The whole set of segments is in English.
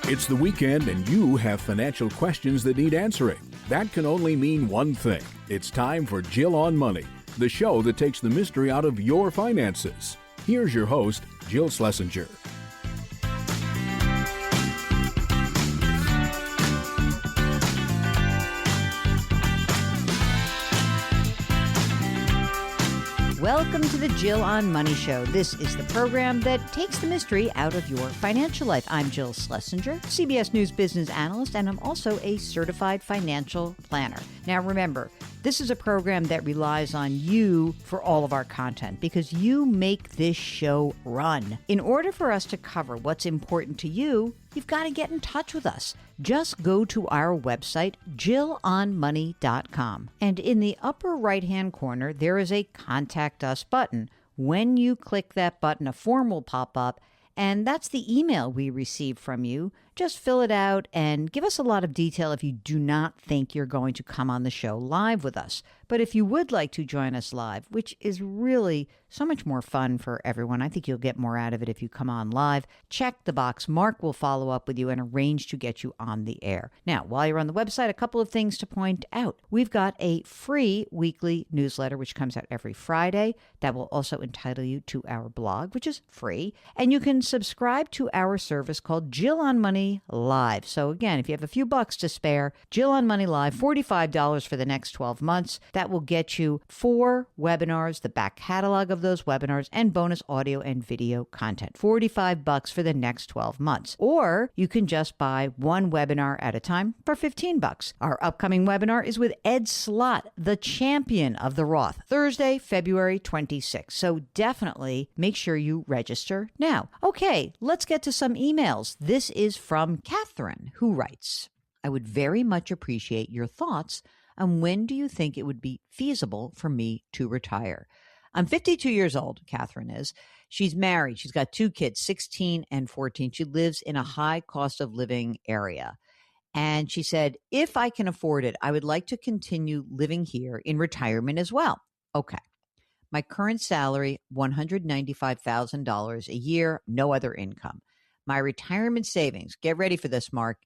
It's the weekend and you have financial questions that need answering. That can only mean one thing. It's time for Jill on Money, the show that takes the mystery out of your finances. Here's your host, Jill Schlesinger. Welcome to the Jill on Money Show. This is the program that takes the mystery out of your financial life. I'm Jill Schlesinger, CBS News business analyst, and I'm also a certified financial planner. Now remember, this is a program that relies on you for all of our content because you make this show run. In order for us to cover what's important to you, you've got to get in touch with us. Just go to our website, jillonmoney.com. And in the upper right-hand corner, there is a Contact Us button. When you click that button, a form will pop up, and that's the email we receive from you. Just fill it out and give us a lot of detail if you do not think you're going to come on the show live with us. But if you would like to join us live, which is really so much more fun for everyone, I think you'll get more out of it if you come on live, check the box. Mark will follow up with you and arrange to get you on the air. Now, while you're on the website, a couple of things to point out. We've got a free weekly newsletter which comes out every Friday that will also entitle you to our blog, which is free. And you can subscribe to our service called Jill on Money Live. So again, if you have a few bucks to spare, Jill on Money Live, $45 for the next 12 months. That will get you 4 webinars, the back catalog of those webinars, and bonus audio and video content. $45 for the next 12 months. Or you can just buy one webinar at a time for $15. Our upcoming webinar is with Ed Slott, the champion of the Roth, Thursday, February 26th. So definitely make sure you register now. Okay, let's get to some emails. This is from Katherine, who writes, I would very much appreciate your thoughts on when do you think it would be feasible for me to retire? I'm 52 years old, Katherine is. She's married. She's got 2 kids, 16 and 14. She lives in a high cost of living area. And she said, if I can afford it, I would like to continue living here in retirement as well. Okay. My current salary, $195,000 a year, no other income. My retirement savings, get ready for this, Mark,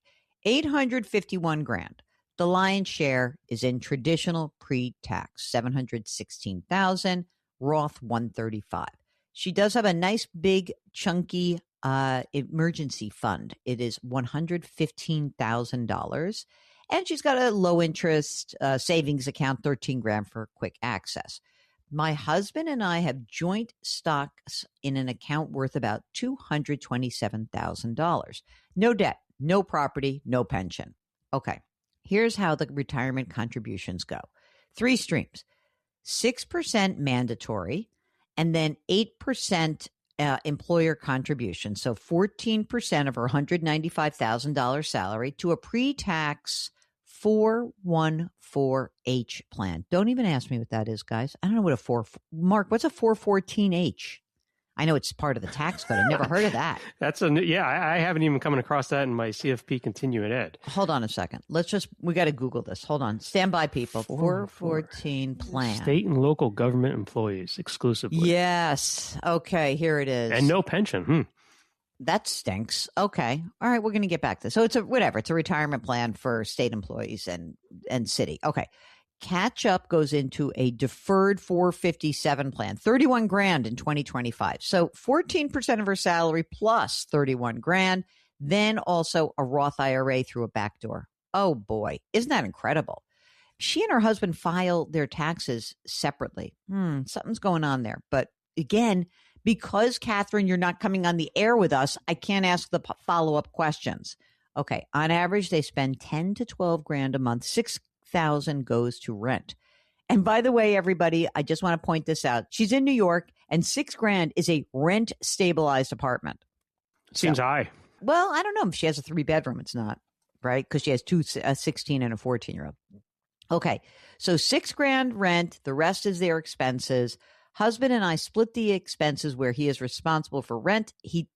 $851,000. The lion's share is in traditional pre-tax, $716,000, Roth $135,000. She does have a nice big chunky emergency fund. It is $115,000, and she's got a low interest savings account, $13,000 for quick access. My husband and I have joint stocks in an account worth about $227,000. No debt, no property, no pension. Okay, here's how the retirement contributions go. 3 streams, 6% mandatory, and then 8% employer contribution. So 14% of her $195,000 salary to a pre-tax 414H plan. Don't even ask me what that is, guys. I don't know what Mark, what's a 414H? I know it's part of the tax code. I've never heard of that. I haven't even come across that in my CFP continuing ed. Hold on a second. We got to Google this. Hold on. Stand by, people. 414 plan. State and local government employees exclusively. Yes. Okay, here it is. And no pension. That stinks. Okay. All right. We're going to get back to this. So it's a retirement plan for state employees and city. Okay. Catch up goes into a deferred 457 plan, $31,000 in 2025. So 14% of her salary plus $31,000. Then also a Roth IRA through a backdoor. Oh boy. Isn't that incredible? She and her husband file their taxes separately. Something's going on there. But again, because, Katherine, you're not coming on the air with us, I can't ask the follow-up questions. Okay, on average, they spend $10,000 to $12,000 a month. $6,000 goes to rent. And by the way, everybody, I just want to point this out. She's in New York, and $6,000 is a rent-stabilized apartment. Seems high. Well, I don't know. If she has a 3-bedroom, it's not, right? Because she has a 16 and a 14-year-old. Okay, so $6,000 rent. The rest is their expenses. Husband and I split the expenses where he is responsible for rent.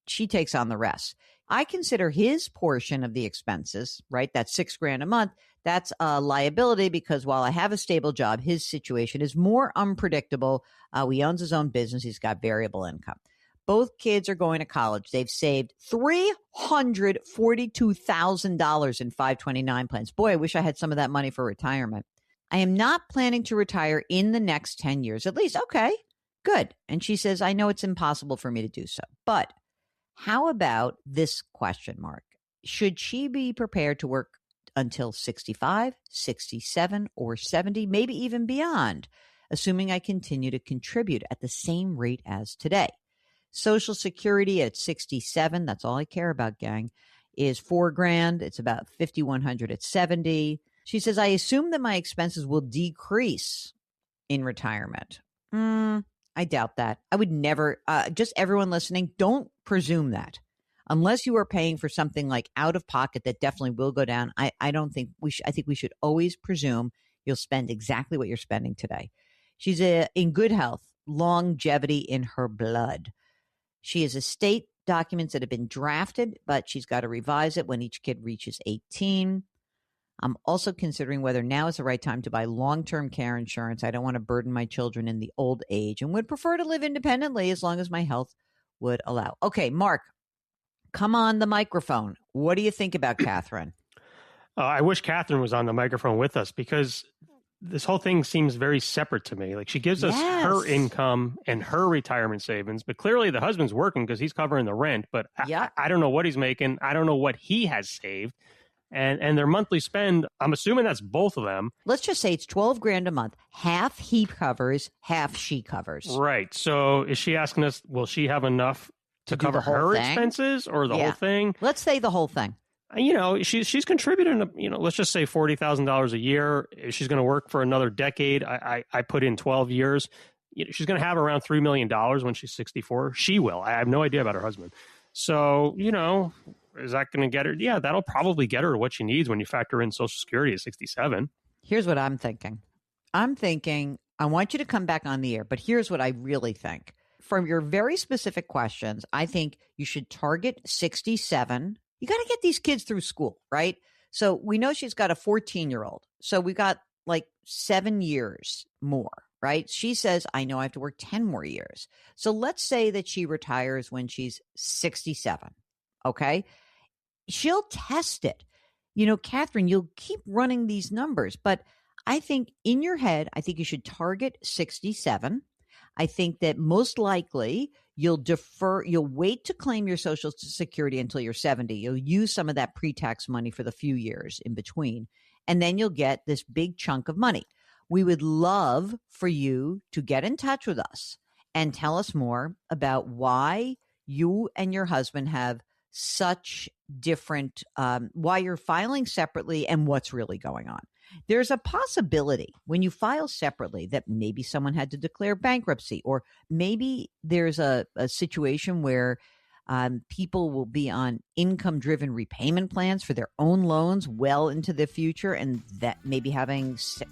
She takes on the rest. I consider his portion of the expenses, right? That's $6,000 a month. That's a liability because while I have a stable job, his situation is more unpredictable. He owns his own business. He's got variable income. Both kids are going to college. They've saved $342,000 in 529 plans. Boy, I wish I had some of that money for retirement. I am not planning to retire in the next 10 years, at least. Okay, good. And she says, I know it's impossible for me to do so. But how about this question mark? Should she be prepared to work until 65, 67, or 70, maybe even beyond, assuming I continue to contribute at the same rate as today? Social Security at 67, that's all I care about, gang, is $4,000. It's about $5,100 at 70. She says, I assume that my expenses will decrease in retirement. I doubt that. I would never, just everyone listening, don't presume that. Unless you are paying for something like out of pocket that definitely will go down, I don't think I think we should always presume you'll spend exactly what you're spending today. She's in good health, longevity in her blood. She has estate documents that have been drafted, but she's got to revise it when each kid reaches 18. I'm also considering whether now is the right time to buy long-term care insurance. I don't want to burden my children in the old age and would prefer to live independently as long as my health would allow. Okay, Mark, come on the microphone. What do you think about Katherine? I wish Katherine was on the microphone with us because this whole thing seems very separate to me. Like she gives us her income and her retirement savings, but clearly the husband's working because he's covering the rent. But I don't know what he's making. I don't know what he has saved. And their monthly spend, I'm assuming that's both of them. Let's just say it's $12,000 a month. Half he covers, half she covers. Right. So is she asking us, will she have enough to cover her expenses or the whole thing? Let's say the whole thing. You know, she's contributing, let's just say $40,000 a year. If she's going to work for another decade, I put in 12 years. She's going to have around $3 million when she's 64. She will. I have no idea about her husband. So, is that going to get her? Yeah, that'll probably get her what she needs when you factor in Social Security at 67. Here's what I'm thinking. I want you to come back on the air, but here's what I really think. From your very specific questions, I think you should target 67. You got to get these kids through school, right? So we know she's got a 14-year-old. So we got like 7 years more, right? She says, I know I have to work 10 more years. So let's say that she retires when she's 67. Okay. She'll test it. Katherine, you'll keep running these numbers, but I think in your head, I think you should target 67. I think that most likely you'll wait to claim your Social Security until you're 70. You'll use some of that pre-tax money for the few years in between, and then you'll get this big chunk of money. We would love for you to get in touch with us and tell us more about why you and your husband have such different, why you're filing separately and what's really going on. There's a possibility when you file separately that maybe someone had to declare bankruptcy, or maybe there's a situation where people will be on income-driven repayment plans for their own loans well into the future, and that maybe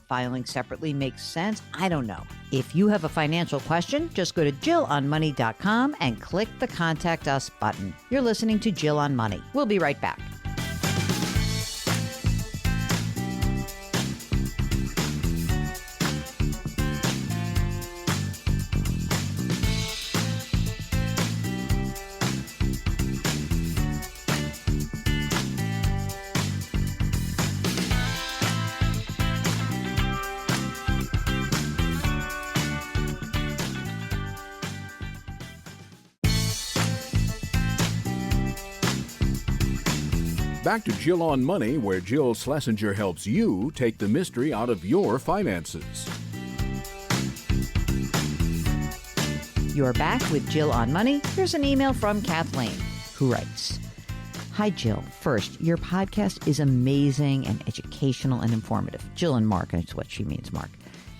filing separately makes sense. I don't know. If you have a financial question, just go to JillOnMoney.com and click the Contact Us button. You're listening to Jill on Money. We'll be right back. Back to Jill on Money, where Jill Schlesinger helps you take the mystery out of your finances. You're back with Jill on Money. Here's an email from Kathleen, who writes, Hi, Jill. First, your podcast is amazing and educational and informative. Jill and Mark, that's what she means, Mark.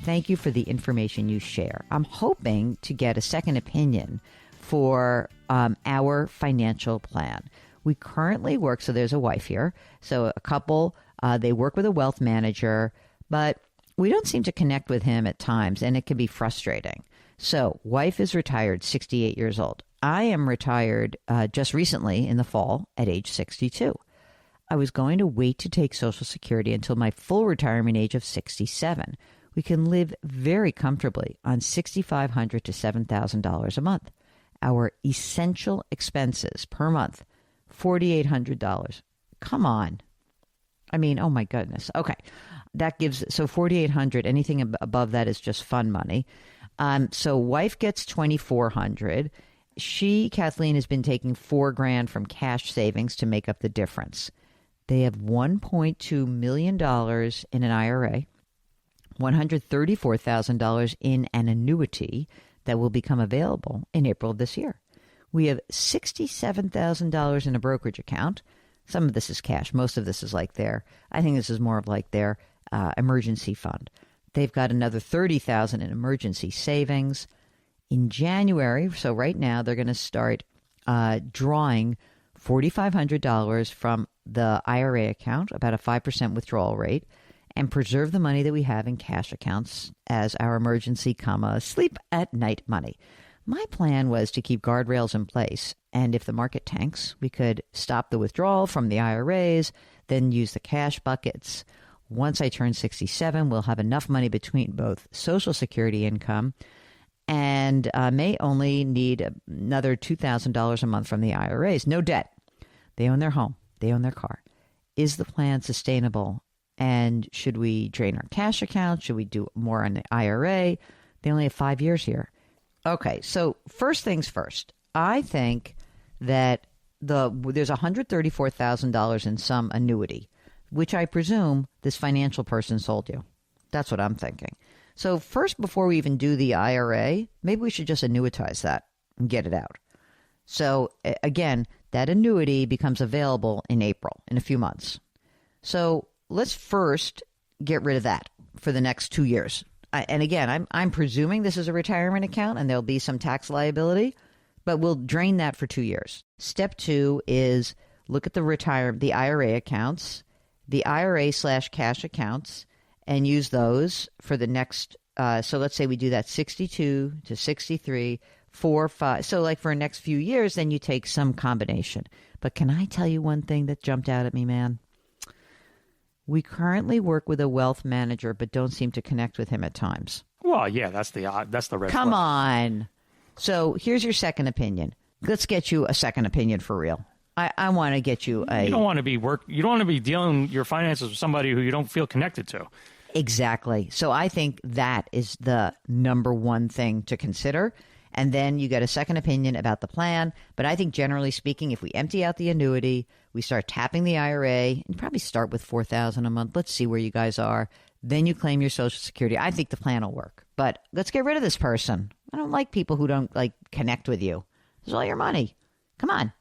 Thank you for the information you share. I'm hoping to get a second opinion for our financial plan. We currently work, so there's a wife here, so a couple, they work with a wealth manager, but we don't seem to connect with him at times, and it can be frustrating. So wife is retired, 68 years old. I am retired just recently in the fall at age 62. I was going to wait to take Social Security until my full retirement age of 67. We can live very comfortably on $6,500 to $7,000 a month. our essential expenses per month, $4,800. Come on. I mean, oh my goodness. Okay. That gives, so $4,800, anything above that is just fun money. So wife gets $2,400. Kathleen, has been taking $4,000 from cash savings to make up the difference. They have $1.2 million in an IRA, $134,000 in an annuity that will become available in April of this year. We have $67,000 in a brokerage account. Some of this is cash. Most of this is I think this is more of their emergency fund. They've got another $30,000 in emergency savings. In January, so right now, they're going to start drawing $4,500 from the IRA account, about a 5% withdrawal rate, and preserve the money that we have in cash accounts as our emergency, sleep at night money. My plan was to keep guardrails in place, and if the market tanks, we could stop the withdrawal from the IRAs, then use the cash buckets. Once I turn 67, we'll have enough money between both Social Security income and may only need another $2,000 a month from the IRAs. No debt. They own their home. They own their car. Is the plan sustainable? And should we drain our cash account? Should we do more on the IRA? They only have 5 years here. Okay, so first things first. I think that there's $134,000 in some annuity, which I presume this financial person sold you. That's what I'm thinking. So first, before we even do the IRA, maybe we should just annuitize that and get it out. So again, that annuity becomes available in April, in a few months. So let's first get rid of that for the next 2 years. And again, I'm presuming this is a retirement account and there'll be some tax liability, but we'll drain that for 2 years. Step 2 is look at the IRA accounts, the IRA/cash accounts, and use those for the next, so let's say we do that 62 to 63, 4, 5. So for the next few years, then you take some combination. But can I tell you one thing that jumped out at me, man? We currently work with a wealth manager, but don't seem to connect with him at times. Well, yeah, that's the red Come flag. on. So here's your second opinion. Let's get you a second opinion for real. I want to get you a... You don't want to be dealing your finances with somebody who you don't feel connected to. Exactly. So I think that is the number one thing to consider. And then you get a second opinion about the plan. But I think generally speaking, if we empty out the annuity, we start tapping the IRA, and probably start with $4,000 a month. Let's see where you guys are. Then you claim your Social Security. I think the plan will work. But let's get rid of this person. I don't like people who don't connect with you. It's all your money. Come on.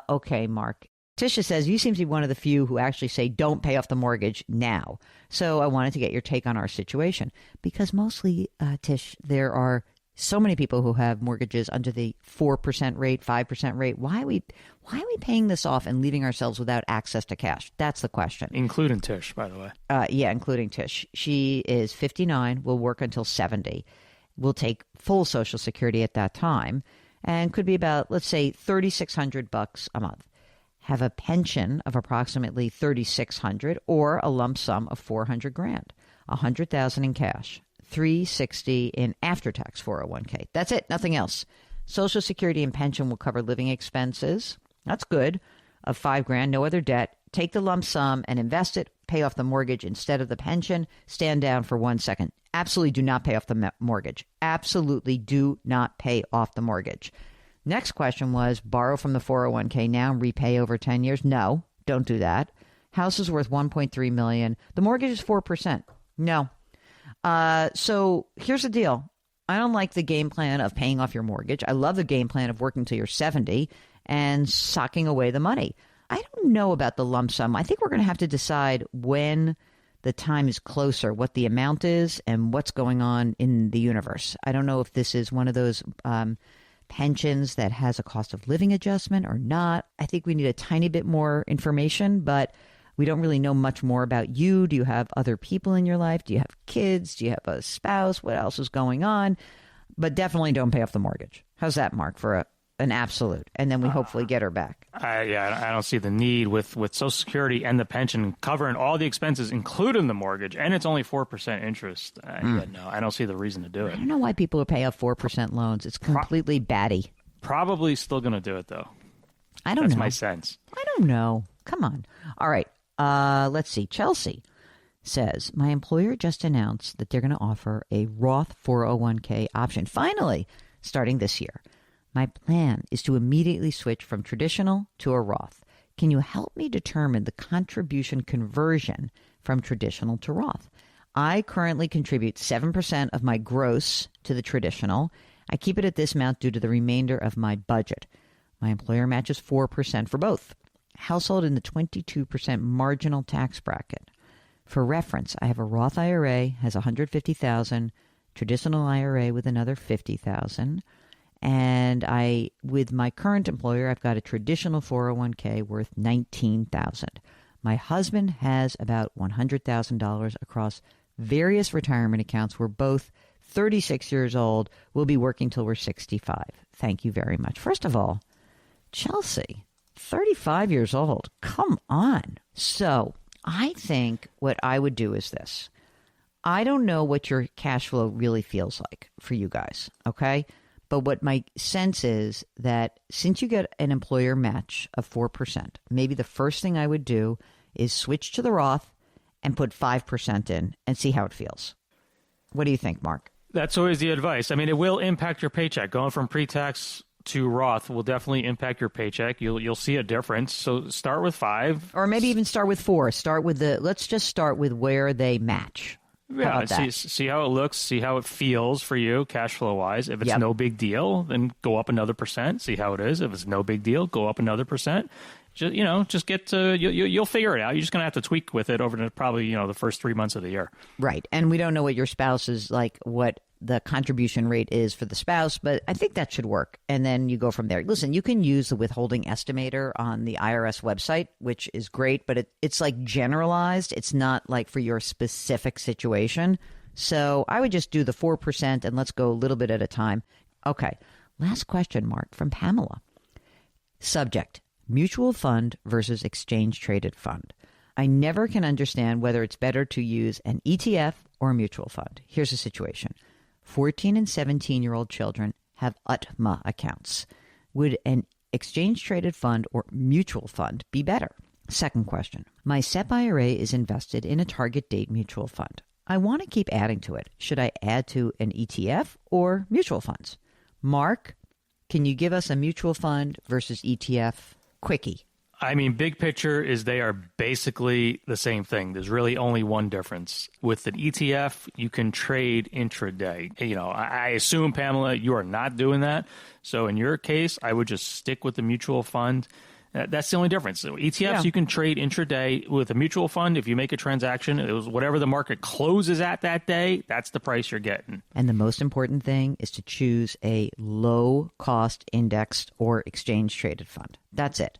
Okay, Mark. Tisha says, you seem to be one of the few who actually say don't pay off the mortgage now. So I wanted to get your take on our situation. Because mostly, Tish, there are so many people who have mortgages under the 4% rate, 5% rate. Why are we paying this off and leaving ourselves without access to cash? That's the question. Including Tish, by the way. Yeah, including Tish. She is 59, will work until 70. Will take full Social Security at that time, and could be about, let's say, $3,600 a month. Have a pension of approximately $3,600 or a lump sum of $400,000, $100,000 in cash, $360 in after-tax 401k. That's it, nothing else. Social Security and pension will cover living expenses. That's good. Of $5,000, no other debt. Take the lump sum and invest it. Pay off the mortgage instead of the pension. Stand down for 1 second. Absolutely do not pay off the mortgage. Absolutely do not pay off the mortgage. Next question was borrow from the 401k now and repay over 10 years. No, don't do that. House is worth $1.3 million. The mortgage is 4%. No. So here's the deal. I don't like the game plan of paying off your mortgage. I love the game plan of working till you're 70 and socking away the money. I don't know about the lump sum. I think we're going to have to decide when the time is closer, what the amount is and what's going on in the universe. I don't know if this is one of those pensions that has a cost of living adjustment or not. I think we need a tiny bit more information, but we don't really know much more about you. Do you have other people in your life? Do you have kids? Do you have a spouse? What else is going on? But definitely don't pay off the mortgage. How's that, Mark, for an absolute? And then we hopefully get her back. I don't see the need with Social Security and the pension covering all the expenses, including the mortgage, and it's only 4% interest. No, I don't see the reason to do it. I don't know why people pay off 4% loans. It's completely batty. Probably still going to do it, though. I don't know. That's my sense. I don't know. Come on. All right. Let's see. Chelsea says, my employer just announced that they're going to offer a Roth 401k option, finally, starting this year. My plan is to immediately switch from traditional to a Roth. Can you help me determine the contribution conversion from traditional to Roth? I currently contribute 7% of my gross to the traditional. I keep it at this amount due to the remainder of my budget. My employer matches 4% for both. Household in the 22% marginal tax bracket. For reference, I have a Roth IRA, has $150,000, traditional IRA with another $50,000, and with my current employer, I've got a traditional 401k worth $19,000. My husband has about $100,000 across various retirement accounts. We're both 36 years old. We'll be working till we're 65. Thank you very much. First of all, Chelsea, 35 years old. Come on. So I think what I would do is this. I don't know what your cash flow really feels like for you guys, okay? But what my sense is that since you get an employer match of 4%, maybe the first thing I would do is switch to the Roth and put 5% in and see how it feels. What do you think, Mark? That's always the advice. I mean, it will impact your paycheck. Going from pre-tax to Roth will definitely impact your paycheck. You'll see a difference. So start with 5. Or maybe even start with 4. Let's just start with where they match. Yeah, see how it looks, see how it feels for you cash flow wise. If it's no big deal, then go up another percent. See how it is. If it's no big deal, go up another percent. Just get to you'll figure it out. You're just gonna have to tweak with it over probably the first 3 months of the year. Right, and we don't know what your spouse is like, what the contribution rate is for the spouse, but I think that should work. And then you go from there. Listen, you can use the withholding estimator on the IRS website, which is great, but it's like generalized. It's not like for your specific situation. So I would just do the 4% and let's go a little bit at a time. Okay. Last question, Mark, from Pamela. Subject: mutual fund versus exchange traded fund. I never can understand whether it's better to use an ETF or a mutual fund. Here's the situation. 14 and 17-year-old children have UTMA accounts. Would an exchange-traded fund or mutual fund be better? Second question. My SEP IRA is invested in a target date mutual fund. I want to keep adding to it. Should I add to an ETF or mutual funds? Mark, can you give us a mutual fund versus ETF quickie? I mean, big picture is they are basically the same thing. There's really only one difference. With an ETF, you can trade intraday. I assume, Pamela, you are not doing that. So in your case, I would just stick with the mutual fund. That's the only difference. So ETFs, you can trade intraday. With a mutual fund, if you make a transaction, it was whatever the market closes at that day, that's the price you're getting. And the most important thing is to choose a low-cost indexed or exchange-traded fund. That's it.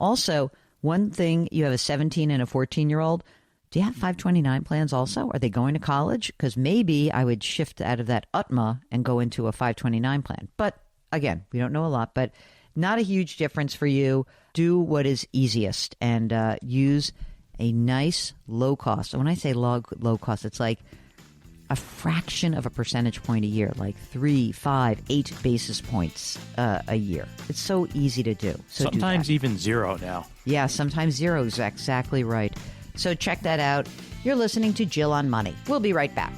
Also, one thing, you have a 17 and a 14-year-old. Do you have 529 plans also? Are they going to college? Because maybe I would shift out of that UTMA and go into a 529 plan. But again, we don't know a lot, but not a huge difference for you. Do what is easiest and use a nice low cost. And when I say low cost, it's like a fraction of a percentage point a year, like 3, 5, 8 basis points a year. It's so easy to do. So sometimes even 0 now. Yeah, sometimes 0 is exactly right. So check that out. You're listening to Jill on Money. We'll be right back.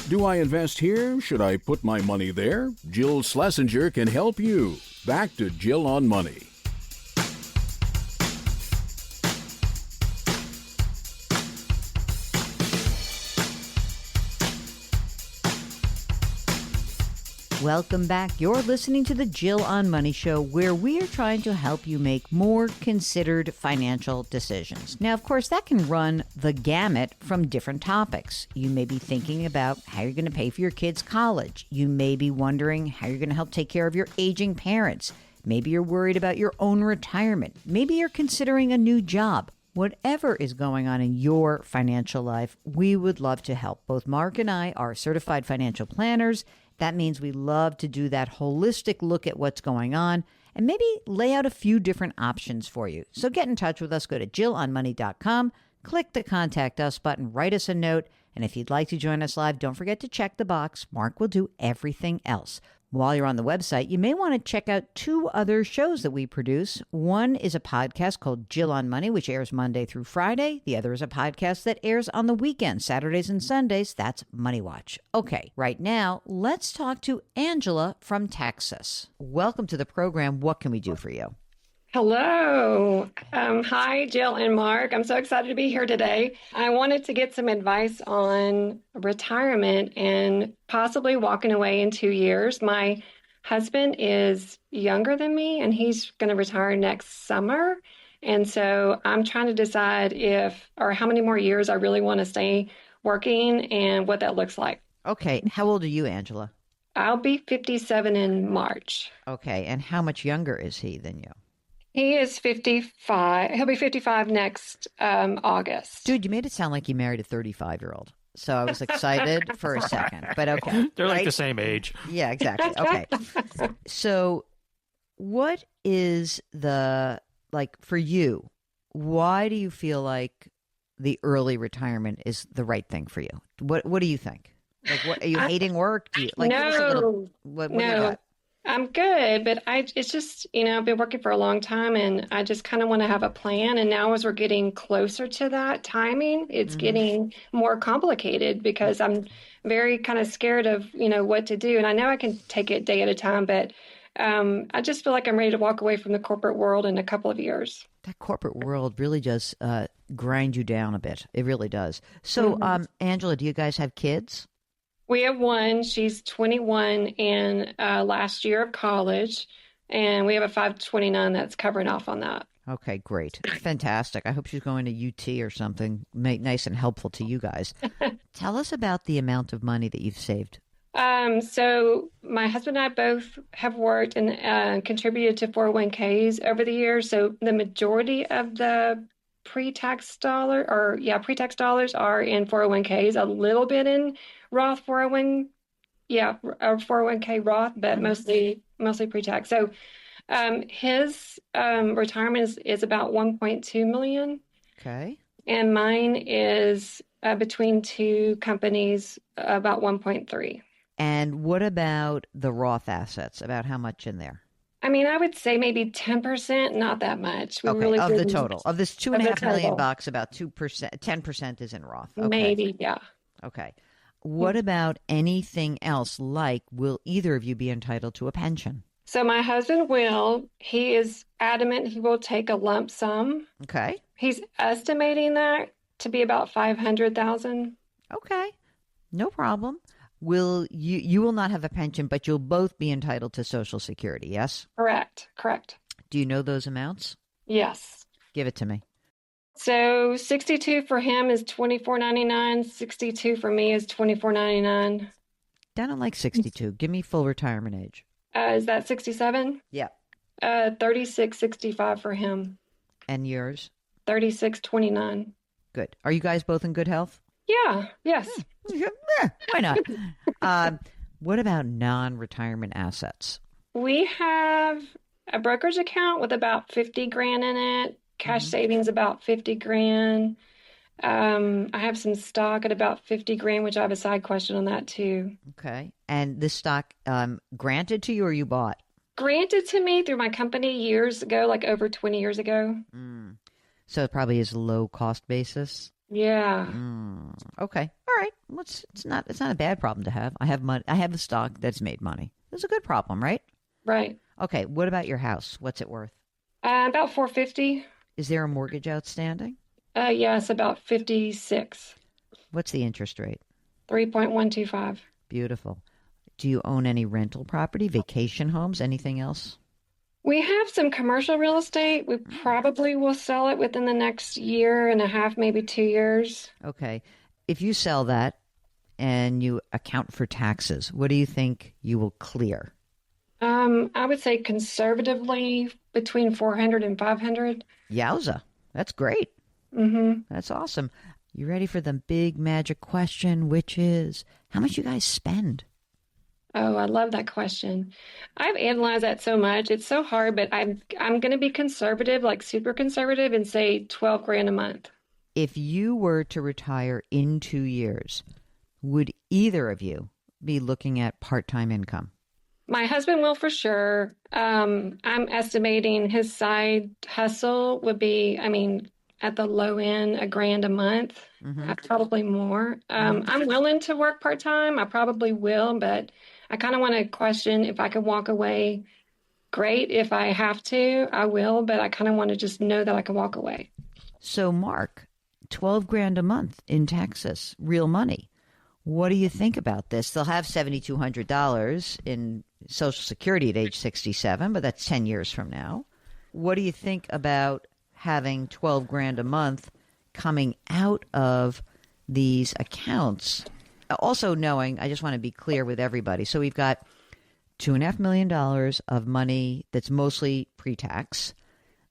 Do I invest here? Should I put my money there? Jill Schlesinger can help you. Back to Jill on Money. Welcome back. You're listening to the Jill on Money Show, where we are trying to help you make more considered financial decisions. Now, of course, that can run the gamut from different topics. You may be thinking about how you're going to pay for your kids' college. You may be wondering how you're going to help take care of your aging parents. Maybe you're worried about your own retirement. Maybe you're considering a new job. Whatever is going on in your financial life, we would love to help. Both Mark and I are certified financial planners. That means we love to do that holistic look at what's going on and maybe lay out a few different options for you. So get in touch with us. Go to JillOnMoney.com, click the Contact Us button, write us a note, and if you'd like to join us live, don't forget to check the box. Mark will do everything else. While you're on the website, you may want to check out 2 other shows that we produce. One is a podcast called Jill on Money, which airs Monday through Friday. The other is a podcast that airs on the weekends, Saturdays and Sundays. That's Money Watch. Okay, right now, let's talk to Angela from Texas. Welcome to the program. What can we do for you? Hello. Hi, Jill and Mark. I'm so excited to be here today. I wanted to get some advice on retirement and possibly walking away in 2 years. My husband is younger than me, and he's going to retire next summer. And so I'm trying to decide how many more years I really want to stay working and what that looks like. Okay. How old are you, Angela? I'll be 57 in March. Okay. And how much younger is he than you? He is 55. He'll be 55 next August. Dude, you made it sound like you married a 35-year-old. So I was excited for a second, but okay. They're like right? the same age. Yeah, exactly. Okay. So what is for you, why do you feel like the early retirement is the right thing for you? What do you think? Like, what are you hating work? Do you No, what do you got? I'm good, but it's just, I've been working for a long time and I just kind of want to have a plan. And now as we're getting closer to that timing, it's getting more complicated because I'm very kind of scared of, what to do. And I know I can take it day at a time, but I just feel like I'm ready to walk away from the corporate world in a couple of years. That corporate world really does grind you down a bit. It really does. So, Angela, do you guys have kids? We have one. She's 21 and last year of college, and we have a 529 that's covering off on that. Okay, great. Fantastic. I hope she's going to UT or something nice and helpful to you guys. Tell us about the amount of money that you've saved. So my husband and I both have worked and contributed to 401ks over the years. So the majority of the pre-tax dollars are in 401ks, a little bit in Roth 401k Roth, but mostly pre-tax. So his retirement is about 1.2 million. Okay. And mine is between 2 companies about 1.3. And what about the Roth assets? About how much in there? I mean, I would say maybe 10%, not that much. We okay, really of the total. Of this $2.5 million, about 2%, 10% is in Roth. Okay. Maybe, yeah. Okay. What about anything else? Like, will either of you be entitled to a pension? So my husband will. He is adamant he will take a lump sum. Okay. He's estimating that to be about $500,000. Okay. No problem. You will not have a pension, but you'll both be entitled to Social Security, yes? Correct. Do you know those amounts? Yes. Give it to me. So 62 for him is $24.99. 62 for me is $24.99. I don't like 62. Give me full retirement age. Is that 67? Yeah. 36.65 for him. And yours? 36.29. Good. Are you guys both in good health? Yeah. Yes. Yeah, why not? What about non-retirement assets? We have a brokerage account with about 50 grand in it. Cash savings about 50 grand. I have some stock at about 50 grand, which I have a side question on that too. Okay. And this stock granted to you or you bought? Granted to me through my company years ago, like over 20 years ago. So it probably is low cost basis. Yeah. Okay. All right. Well, it's not a bad problem to have. I have money. I have the stock that's made money. It's a good problem, right? Right. Okay. What about your house? What's it worth? About $450. Is there a mortgage outstanding? Yes, about 56. What's the interest rate? 3.125. Beautiful. Do you own any rental property, vacation homes, anything else? We have some commercial real estate. We probably will sell it within the next year and a half, maybe 2 years. Okay. If you sell that and you account for taxes, what do you think you will clear? I would say conservatively between 400 and 500. Yowza. That's great. That's awesome. You ready for the big magic question, which is how much you guys spend? Oh, I love that question. I've analyzed that so much. It's so hard, but I'm going to be conservative, like super conservative, and say 12 grand a month. if you were to retire in 2 years, would either of you be looking at part-time income? My husband will for sure. I'm estimating his side hustle would be, at the low end, $1,000 a month, probably more. I'm willing to work part-time. I probably will, but I kind of want to question if I could walk away. Great. If I have to, I will, but I kind of want to just know that I can walk away. So, Mark, 12 grand a month in Texas, real money. What do you think about this? They'll have $7,200 in Social Security at age 67, but that's 10 years from now. What do you think about having 12 grand a month coming out of these accounts? Also knowing, I just want to be clear with everybody. So we've got $2.5 million of money that's mostly pre-tax.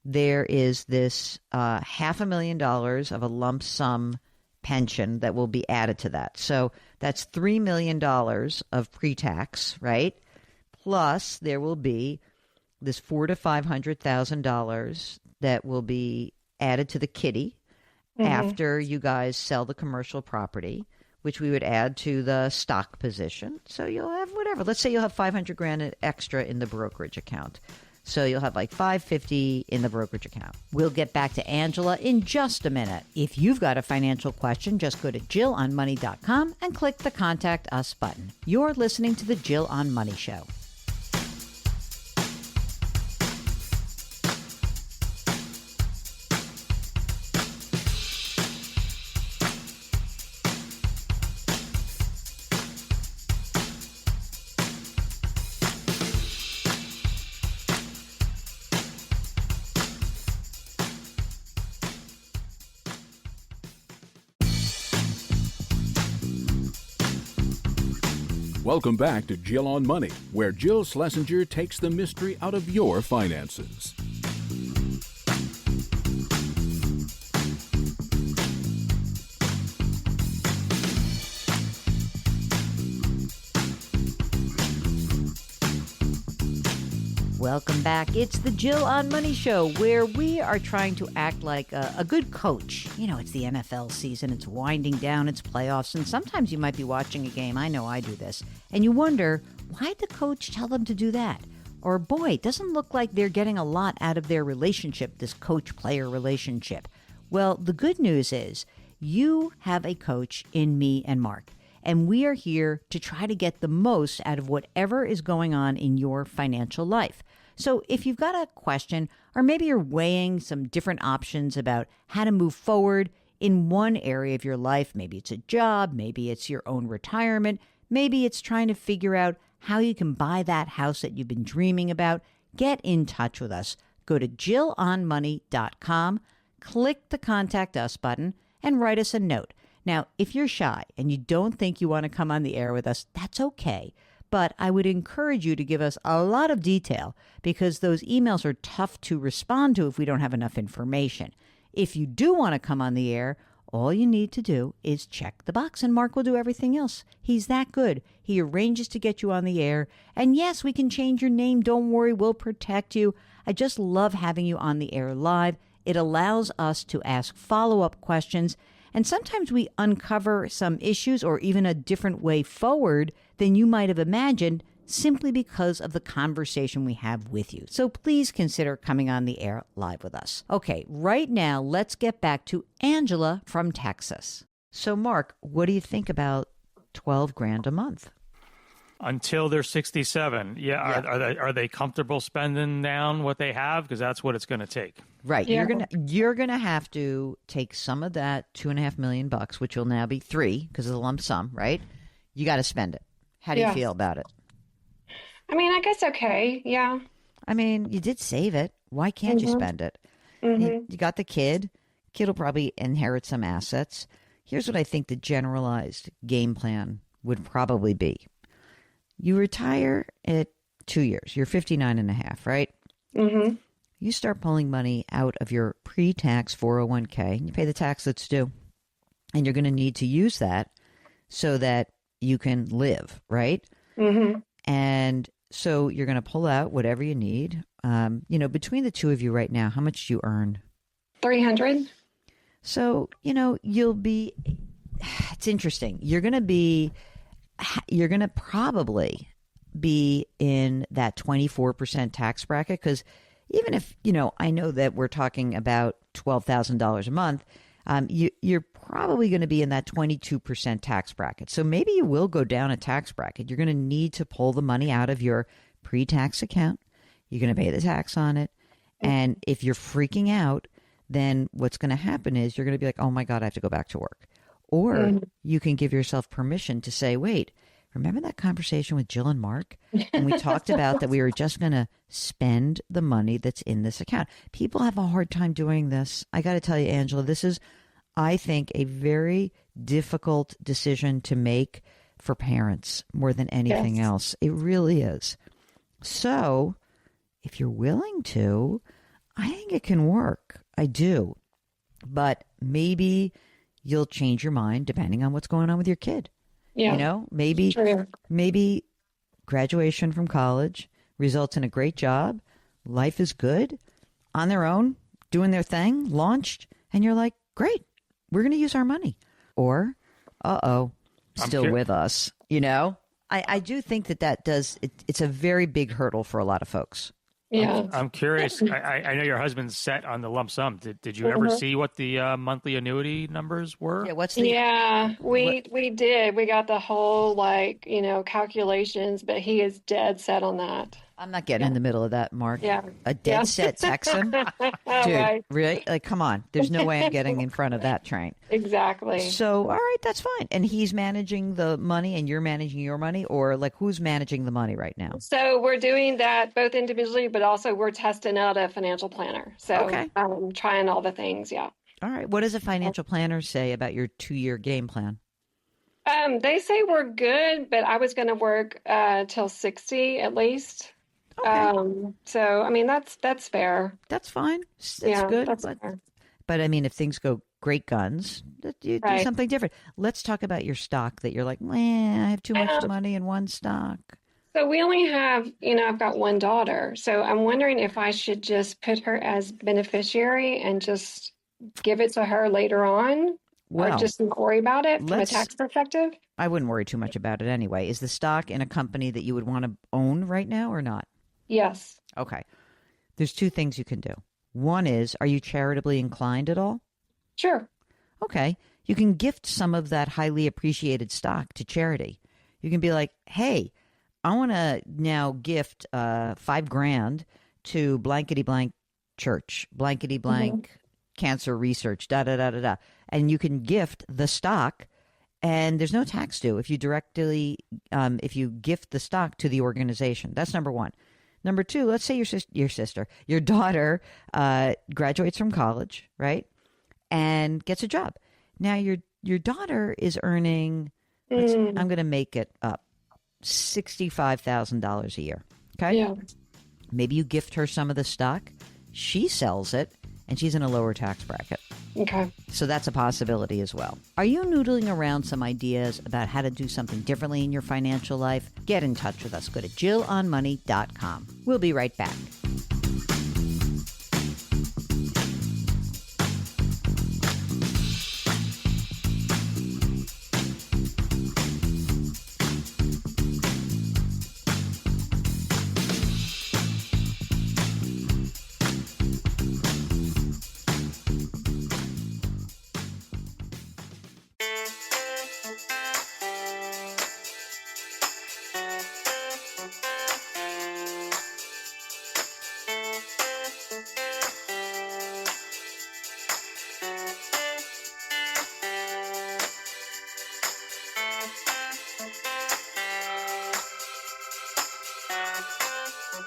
There is this $500,000 of a lump sum pension that will be added to that. So that's $3 million of pre-tax, right? Plus there will be this $400,000 to $500,000 that will be added to the kitty after you guys sell the commercial property, which we would add to the stock position. So you'll have whatever. Let's say you'll have 500 grand extra in the brokerage account. So you'll have like 550 in the brokerage account. We'll get back to Angela in just a minute. If you've got a financial question, just go to JillOnMoney.com and click the Contact Us button. You're listening to the Jill on Money Show. Welcome back to Jill on Money, where Jill Schlesinger takes the mystery out of your finances. Welcome back. It's the Jill on Money Show, where we are trying to act like a good coach. You know, it's the NFL season. It's winding down. It's playoffs. And sometimes you might be watching a game. I know I do this. And you wonder, why'd the coach tell them to do that? Or, boy, it doesn't look like they're getting a lot out of their relationship, this coach-player relationship. Well, the good news is you have a coach in me and Mark. And we are here to try to get the most out of whatever is going on in your financial life. So if you've got a question, or maybe you're weighing some different options about how to move forward in one area of your life, maybe it's a job, maybe it's your own retirement, maybe it's trying to figure out how you can buy that house that you've been dreaming about, get in touch with us. Go to JillOnMoney.com, click the Contact Us button, and write us a note. Now, if you're shy and you don't think you want to come on the air with us, that's okay. But I would encourage you to give us a lot of detail because those emails are tough to respond to if we don't have enough information. If you do want to come on the air, all you need to do is check the box and Mark will do everything else. He's that good. He arranges to get you on the air. And yes, we can change your name. Don't worry, we'll protect you. I just love having you on the air live. It allows us to ask follow-up questions. And sometimes we uncover some issues or even a different way forward than you might have imagined simply because of the conversation we have with you. So please consider coming on the air live with us. Okay, right now, let's get back to Angela from Texas. So Mark, what do you think about 12 grand a month? Until they're 67. Yeah. Are they comfortable spending down what they have? Because that's what it's going to take. Right. Yeah. You're gonna have to take some of that $2.5 million, which will now be $3 million because of the lump sum, right? You got to spend it. How do you feel about it? I guess okay. Yeah. I mean, you did save it. Why can't you spend it? You got the kid. Kid will probably inherit some assets. Here's what I think the generalized game plan would probably be. You retire at 2 years. You're 59 and a half, right? Mm-hmm. You start pulling money out of your pre-tax 401k, and you pay the tax that's due. And you're going to need to use that so that you can live, right? Mm-hmm. And so you're going to pull out whatever you need. Between the two of you right now, how much do you earn? 300. So, it's interesting. You're going to probably be in that 24% tax bracket, because even if, I know that we're talking about $12,000 a month, you're probably going to be in that 22% tax bracket. So maybe you will go down a tax bracket. You're going to need to pull the money out of your pre-tax account. You're going to pay the tax on it. And if you're freaking out, then what's going to happen is you're going to be like, oh my God, I have to go back to work. Or you can give yourself permission to say, wait, remember that conversation with Jill and Mark? And we talked about that we were just going to spend the money that's in this account. People have a hard time doing this. I got to tell you, Angela, this is, I think, a very difficult decision to make for parents more than anything else. It really is. So if you're willing to, I think it can work. I do. But maybe you'll change your mind depending on what's going on with your kid. Yeah. Maybe graduation from college results in a great job. Life is good on their own, doing their thing, launched. And you're like, great, we're going to use our money. Or, still with us. I do think that does, it's a very big hurdle for a lot of folks. Yeah. I'm curious. I know your husband's set on the lump sum. Did you ever see what the monthly annuity numbers were? Yeah, we did. We got the whole calculations, but he is dead set on that. I'm not getting in the middle of that, Mark. Yeah. A dead set Texan? Dude, Right. really? Like, come on. There's no way I'm getting in front of that train. Exactly. So, all right, that's fine. And he's managing the money and you're managing your money? Or, like, who's managing the money right now? So we're doing that both individually, but also we're testing out a financial planner. So trying all the things, yeah. All right. What does a financial planner say about your 2-year game plan? They say we're good, but I was going to work till 60 at least. Okay. So, I mean, that's fair. That's fine. It's good. That's fair. But, I mean, if things go great guns, you do something different. Let's talk about your stock that you're like, I have too much money in one stock. So we only have, I've got one daughter. So I'm wondering if I should just put her as beneficiary and just give it to her later on. Or just not worry about it from a tax perspective? I wouldn't worry too much about it anyway. Is the stock in a company that you would want to own right now or not? Yes. Okay. There's 2 things you can do. One is, are you charitably inclined at all? Sure. Okay. You can gift some of that highly appreciated stock to charity. You can be like, hey, I want to now gift $5,000 to blankety blank church, blankety blank cancer research, da-da-da-da-da. And you can gift the stock, and there's no tax due if you if you gift the stock to the organization. That's number one. Number two, let's say your daughter graduates from college, right, and gets a job. Now your daughter is earning, I'm going to make it up, $65,000 a year. Okay. Yeah. Maybe you gift her some of the stock. She sells it, and she's in a lower tax bracket. Okay. So that's a possibility as well. Are you noodling around some ideas about how to do something differently in your financial life? Get in touch with us. Go to JillOnMoney.com. We'll be right back.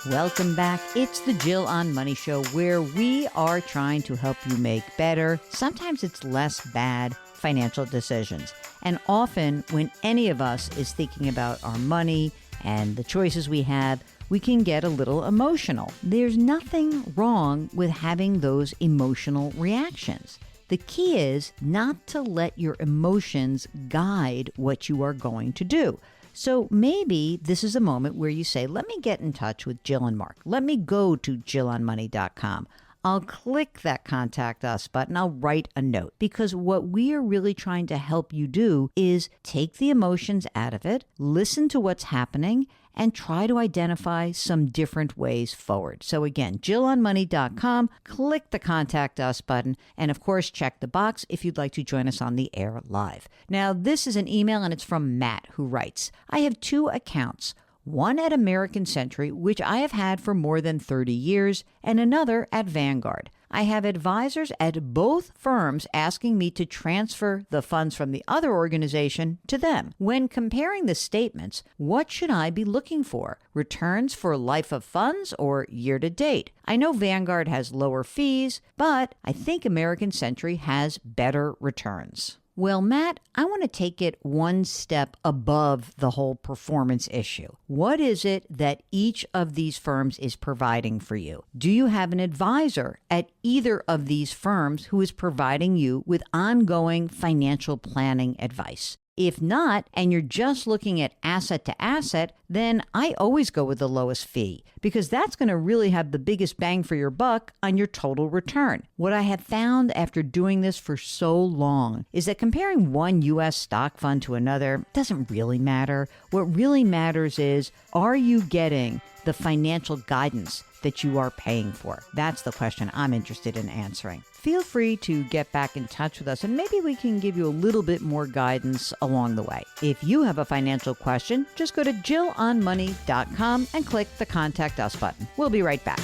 Welcome back. It's the Jill on Money Show, where we are trying to help you make better, sometimes it's less bad, financial decisions. And often when any of us is thinking about our money and the choices we have, we can get a little emotional. There's nothing wrong with having those emotional reactions. The key is not to let your emotions guide what you are going to do. So maybe this is a moment where you say, let me get in touch with Jill and Mark. Let me go to JillOnMoney.com. I'll click that Contact Us button. I'll write a note, because what we are really trying to help you do is take the emotions out of it, listen to what's happening, and try to identify some different ways forward. So again, JillOnMoney.com, click the Contact Us button, and of course, check the box if you'd like to join us on the air live. Now, this is an email, and it's from Matt, who writes, I have 2 accounts. One at American Century, which I have had for more than 30 years, and another at Vanguard. I have advisors at both firms asking me to transfer the funds from the other organization to them. When comparing the statements, what should I be looking for? Returns for life of funds or year to date? I know Vanguard has lower fees, but I think American Century has better returns. Well, Matt, I want to take it one step above the whole performance issue. What is it that each of these firms is providing for you? Do you have an advisor at either of these firms who is providing you with ongoing financial planning advice? If not, and you're just looking at asset to asset, then I always go with the lowest fee, because that's going to really have the biggest bang for your buck on your total return. What I have found after doing this for so long is that comparing one U.S. stock fund to another doesn't really matter. What really matters is, are you getting the financial guidance that you are paying for? That's the question I'm interested in answering. Feel free to get back in touch with us, and maybe we can give you a little bit more guidance along the way. If you have a financial question, just go to JillOnMoney.com and click the Contact Us button. We'll be right back.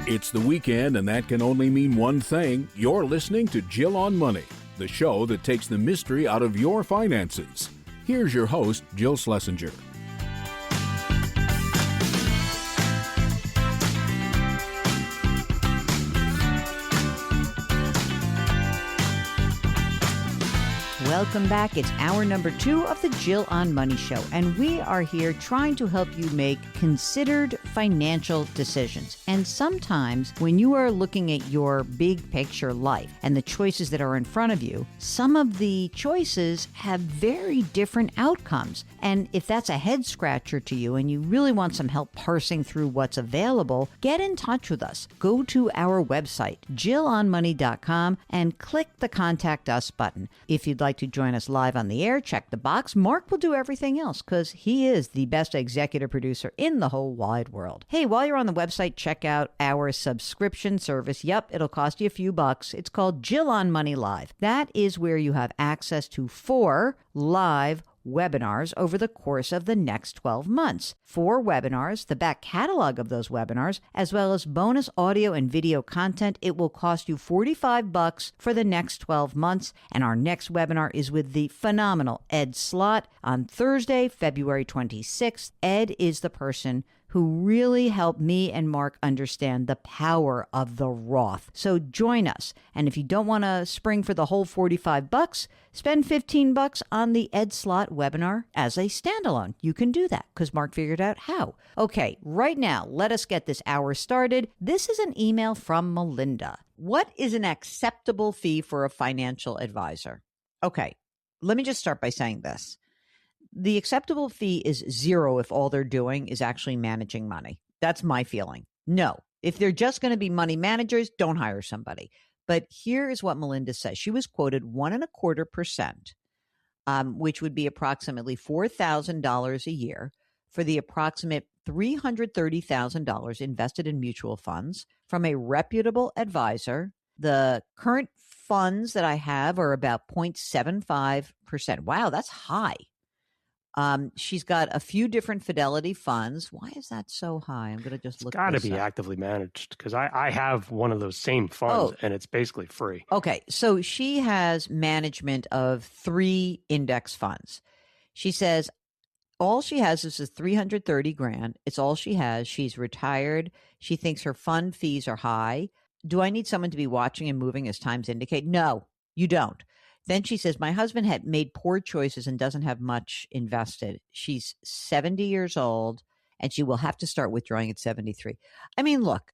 It's the weekend, and that can only mean one thing. You're listening to Jill on Money, the show that takes the mystery out of your finances. Here's your host, Jill Schlesinger. Welcome back. It's hour number 2 of the Jill on Money Show, and we are here trying to help you make considered financial decisions. And sometimes when you are looking at your big picture life and the choices that are in front of you, some of the choices have very different outcomes. And if that's a head scratcher to you and you really want some help parsing through what's available, get in touch with us. Go to our website, JillOnMoney.com, and click the Contact Us button. If you'd like to join us live on the air, check the box. Mark will do everything else because he is the best executive producer in the whole wide world. Hey, while you're on the website, check out our subscription service. Yep, it'll cost you a few bucks. It's called Jill on Money Live. That is where you have access to 4 live webinars over the course of the next 12 months. 4 webinars, the back catalog of those webinars, as well as bonus audio and video content. It will cost you $45 for the next 12 months. And our next webinar is with the phenomenal Ed Slott on Thursday, February 26th. Ed is the person who really helped me and Mark understand the power of the Roth. So join us. And if you don't want to spring for the whole $45, spend $15 on the Ed Slott webinar as a standalone. You can do that because Mark figured out how. Okay, right now, let us get this hour started. This is an email from Melinda. What is an acceptable fee for a financial advisor? Okay, let me just start by saying this. The acceptable fee is 0 if all they're doing is actually managing money. That's my feeling. No, if they're just going to be money managers, don't hire somebody. But here is what Melinda says. She was quoted 1.25%, which would be approximately $4,000 a year for the approximate $330,000 invested in mutual funds from a reputable advisor. The current funds that I have are about 0.75%. Wow, that's high. She's got a few different Fidelity funds. Why is that so high? I'm going to just look. It's got to be actively managed because I have one of those same funds and it's basically free. Okay. So she has management of 3 index funds. She says all she has is $330,000. It's all she has. She's retired. She thinks her fund fees are high. Do I need someone to be watching and moving as times indicate? No, you don't. Then she says, my husband had made poor choices and doesn't have much invested. She's 70 years old and she will have to start withdrawing at 73. I mean, look,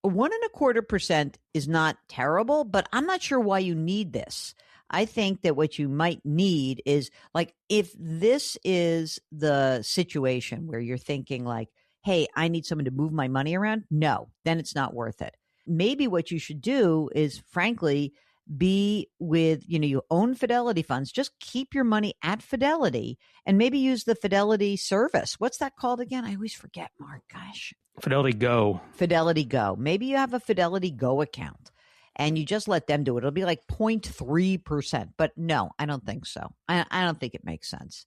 1.25% is not terrible, but I'm not sure why you need this. I think that what you might need is like, if this is the situation where you're thinking like, hey, I need someone to move my money around. No, then it's not worth it. Maybe what you should do is, frankly, be with, you own Fidelity funds. Just keep your money at Fidelity and maybe use the Fidelity service. What's that called again? I always forget, Mark. Gosh. Fidelity Go. Fidelity Go. Maybe you have a Fidelity Go account and you just let them do it. It'll be like 0.3%. But no, I don't think so. I don't think it makes sense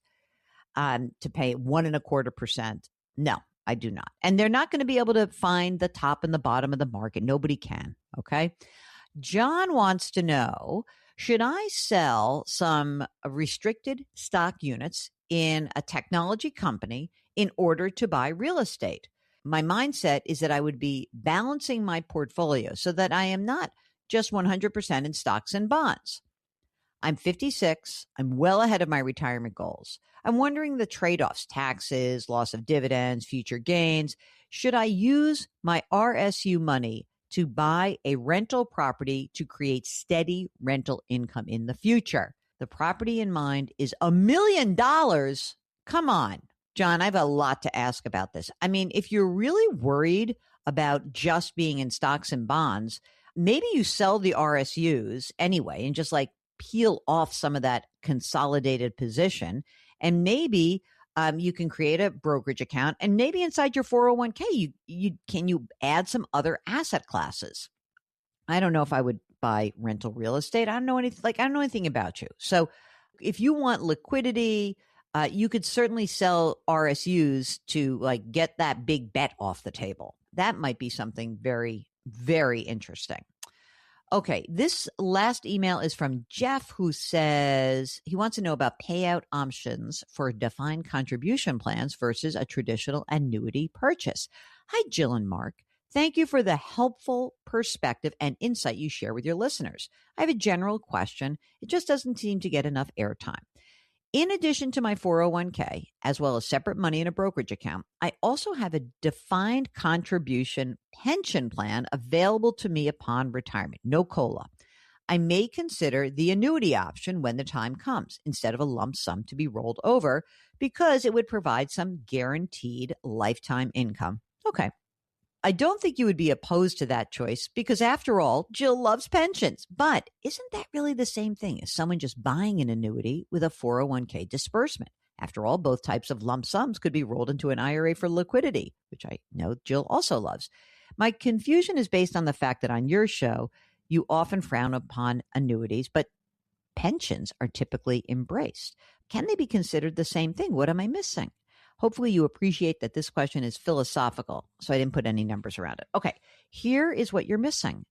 to pay 1.25%. No, I do not. And they're not going to be able to find the top and the bottom of the market. Nobody can. Okay. John wants to know, should I sell some restricted stock units in a technology company in order to buy real estate? My mindset is that I would be balancing my portfolio so that I am not just 100% in stocks and bonds. I'm 56. I'm well ahead of my retirement goals. I'm wondering the trade-offs, taxes, loss of dividends, future gains. Should I use my RSU money to buy a rental property to create steady rental income in the future? The property in mind is $1 million. Come on, John, I have a lot to ask about this. I mean, if you're really worried about just being in stocks and bonds, maybe you sell the RSUs anyway and just like peel off some of that consolidated position. And maybe you can create a brokerage account, and maybe inside your 401k, you add some other asset classes. I don't know if I would buy rental real estate. I don't know anything about you. So if you want liquidity, you could certainly sell RSUs to like get that big bet off the table. That might be something very, very interesting. Okay, this last email is from Jeff, who says he wants to know about payout options for defined contribution plans versus a traditional annuity purchase. Hi, Jill and Mark. Thank you for the helpful perspective and insight you share with your listeners. I have a general question. It just doesn't seem to get enough airtime. In addition to my 401k, as well as separate money in a brokerage account, I also have a defined contribution pension plan available to me upon retirement. No COLA. I may consider the annuity option when the time comes, instead of a lump sum to be rolled over, because it would provide some guaranteed lifetime income. Okay. I don't think you would be opposed to that choice because, after all, Jill loves pensions. But isn't that really the same thing as someone just buying an annuity with a 401k disbursement? After all, both types of lump sums could be rolled into an IRA for liquidity, which I know Jill also loves. My confusion is based on the fact that on your show, you often frown upon annuities, but pensions are typically embraced. Can they be considered the same thing? What am I missing? Hopefully you appreciate that this question is philosophical, so I didn't put any numbers around it. Okay, here is what you're missing.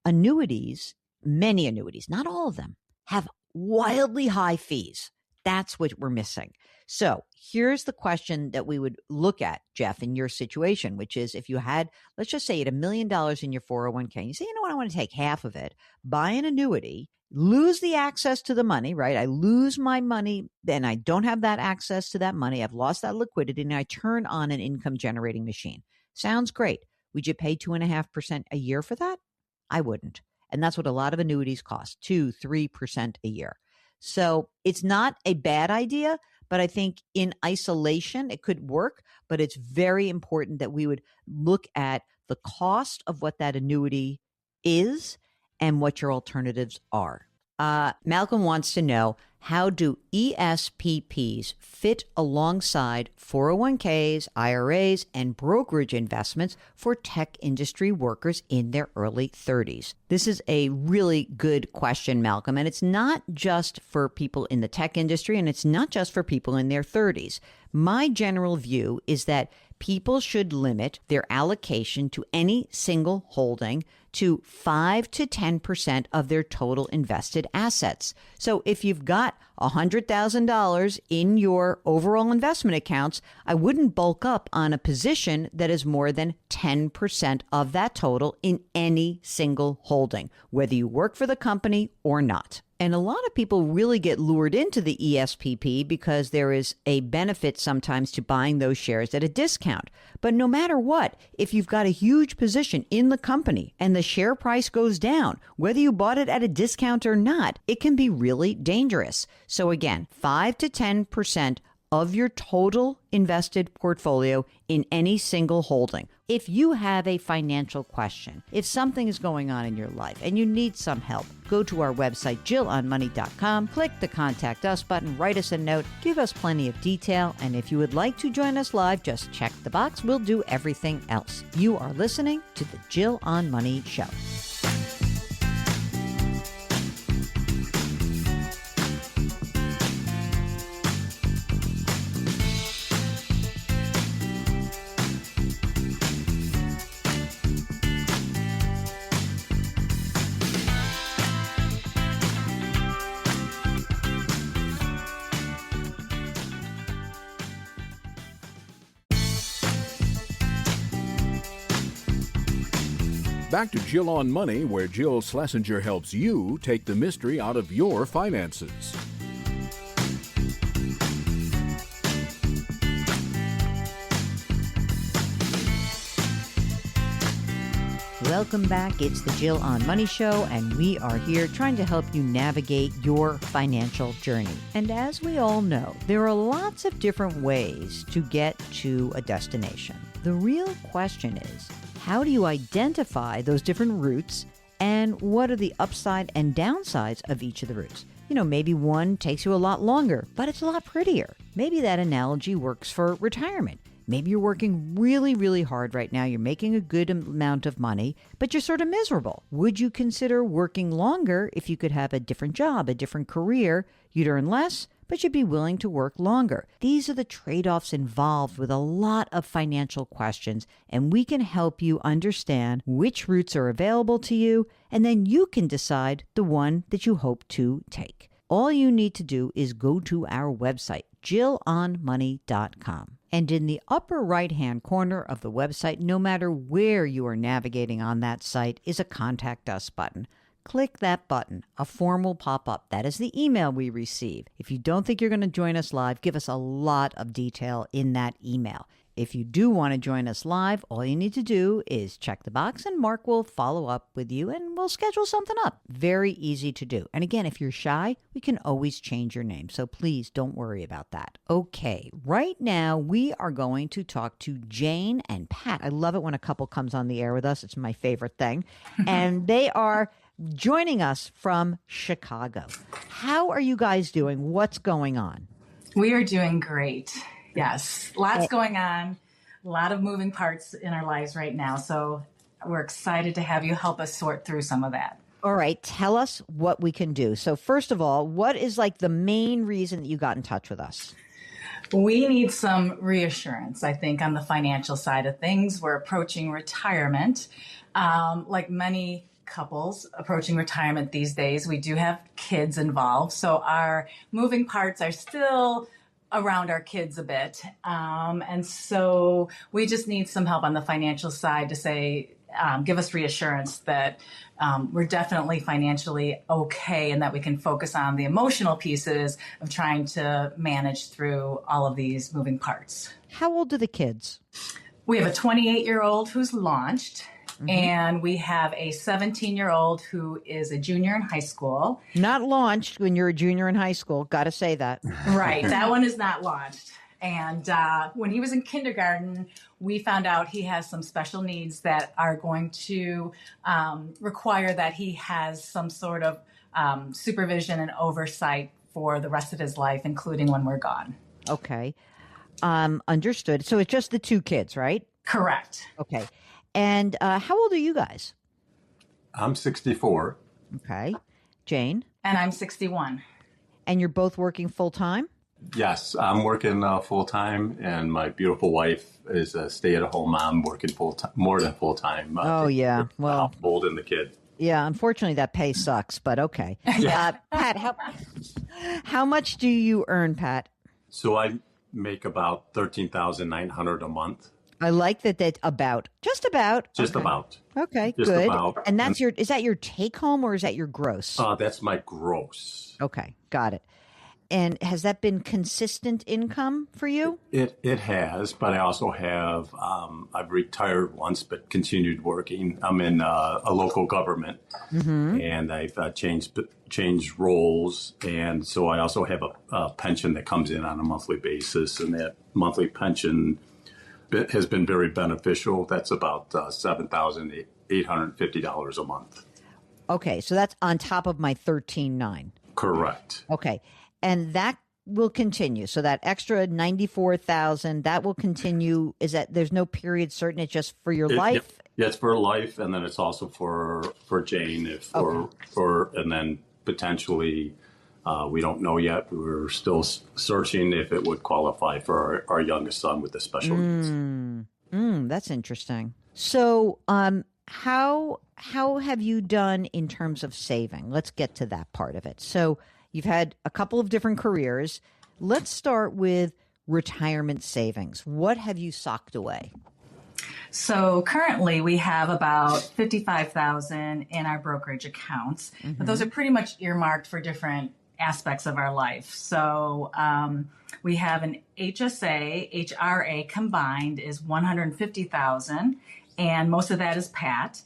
Annuities, many annuities, not all of them, have wildly high fees. That's what we're missing. So here's the question that we would look at, Jeff, in your situation, which is if you had, let's just say you had $1 million in your 401k, and you say, you know what, I want to take half of it, buy an annuity, lose the access to the money, right? I lose my money, then I don't have that access to that money. I've lost that liquidity, and I turn on an income generating machine. Sounds great. Would you pay 2.5% a year for that? I wouldn't. And that's what a lot of annuities cost, 2-3% a year. So it's not a bad idea, but I think in isolation, it could work. But it's very important that we would look at the cost of what that annuity is and what your alternatives are. Malcolm wants to know, how do ESPPs fit alongside 401ks, IRAs, and brokerage investments for tech industry workers in their early 30s? This is a really good question, Malcolm, and it's not just for people in the tech industry, and it's not just for people in their 30s. My general view is that people should limit their allocation to any single holding to 5 to 10% of their total invested assets. So if you've got $100,000 in your overall investment accounts, I wouldn't bulk up on a position that is more than 10% of that total in any single holding, whether you work for the company or not. And a lot of people really get lured into the ESPP because there is a benefit sometimes to buying those shares at a discount. But no matter what, if you've got a huge position in the company and the share price goes down, whether you bought it at a discount or not, it can be really dangerous. So again, 5 to 10% of your total invested portfolio in any single holding. If you have a financial question, if something is going on in your life and you need some help, go to our website, JillOnMoney.com, click the Contact Us button, write us a note, give us plenty of detail, and if you would like to join us live, just check the box. We'll do everything else. You are listening to the Jill on Money Show. Back to Jill on Money, where Jill Schlesinger helps you take the mystery out of your finances. Welcome back. It's the Jill on Money Show, and we are here trying to help you navigate your financial journey. And as we all know, there are lots of different ways to get to a destination. The real question is, how do you identify those different routes, and what are the upside and downsides of each of the routes? You know, maybe one takes you a lot longer, but it's a lot prettier. Maybe that analogy works for retirement. Maybe you're working really, really hard right now. You're making a good amount of money, but you're sort of miserable. Would you consider working longer if you could have a different job, a different career? You'd earn less, but you'd be willing to work longer. These are the trade-offs involved with a lot of financial questions, and we can help you understand which routes are available to you, and then you can decide the one that you hope to take. All you need to do is go to our website, JillOnMoney.com. And in the upper right-hand corner of the website, no matter where you are navigating on that site, is a Contact Us button. Click that button. A form will pop up. That is the email we receive. If you don't think you're going to join us live, give us a lot of detail in that email. If you do want to join us live, all you need to do is check the box and Mark will follow up with you and we'll schedule something up. Very easy to do. And again, if you're shy, we can always change your name. So please don't worry about that. Okay, right now we are going to talk to Jane and Pat. I love it when a couple comes on the air with us. It's my favorite thing. And they are joining us from Chicago. How are you guys doing? What's going on? We are doing great. Yes, lots going on, a lot of moving parts in our lives right now. So we're excited to have you help us sort through some of that. All right, tell us what we can do. So first of all, what is like the main reason that you got in touch with us? We need some reassurance, I think, on the financial side of things. We're approaching retirement. Like many couples approaching retirement these days, we do have kids involved. So our moving parts are still around our kids a bit. And so we just need some help on the financial side to say, give us reassurance that we're definitely financially okay and that we can focus on the emotional pieces of trying to manage through all of these moving parts. How old are the kids? We have a 28-year-old who's launched. Mm-hmm. And we have a 17-year-old who is a junior in high school. Not launched when you're a junior in high school. Got to say that. Right. That one is not launched. And when he was in kindergarten, we found out he has some special needs that are going to require that he has some sort of supervision and oversight for the rest of his life, including when we're gone. Okay. Understood. So it's just the two kids, right? Correct. Okay. And how old are you guys? I'm 64. Okay. Jane? And I'm 61. And you're both working full-time? Yes, I'm working full-time, and my beautiful wife is a stay-at-home mom working full-time, more than full-time. Oh, yeah. Well, household and the kid. Yeah, unfortunately, that pay sucks, but okay. Pat, how much do you earn, Pat? So I make about $13,900 a month. I like that. Just about. Just Okay. about. Okay, Just good. about. And is that your take home or is that your gross? That's my gross. Okay, got it. And has that been consistent income for you? It has, but I also have, I've retired once, but continued working. I'm in a local government, and I've changed roles. And so I also have a pension that comes in on a monthly basis, and that monthly pension has been very beneficial. That's about $7,850 a month. Okay, so that's on top of my 13.9. Correct. Okay. And that will continue. So that extra 94,000, that will continue. Is that there's no period certain? It's just for your life? Yeah, it's for life, and then it's also for Jane and then potentially we don't know yet. We're still searching if it would qualify for our youngest son with the special needs. That's interesting. So how have you done in terms of saving? Let's get to that part of it. So you've had a couple of different careers. Let's start with retirement savings. What have you socked away? So currently we have about 55,000 in our brokerage accounts, but those are pretty much earmarked for different aspects of our life. So we have an HSA, HRA combined is 150,000, and most of that is Pat,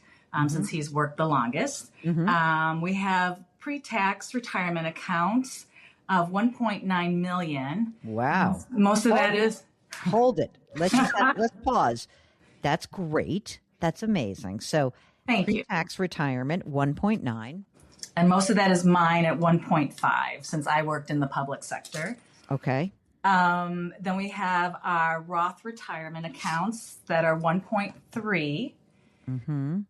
since he's worked the longest. We have pre-tax retirement accounts of 1.9 million. Wow. Most of that is. Hold it. Let's pause. That's great. That's amazing. So Thank you. Pre-tax retirement 1.9. And most of that is mine at 1.5 since I worked in the public sector. Okay. Then we have our Roth retirement accounts that are 1.3.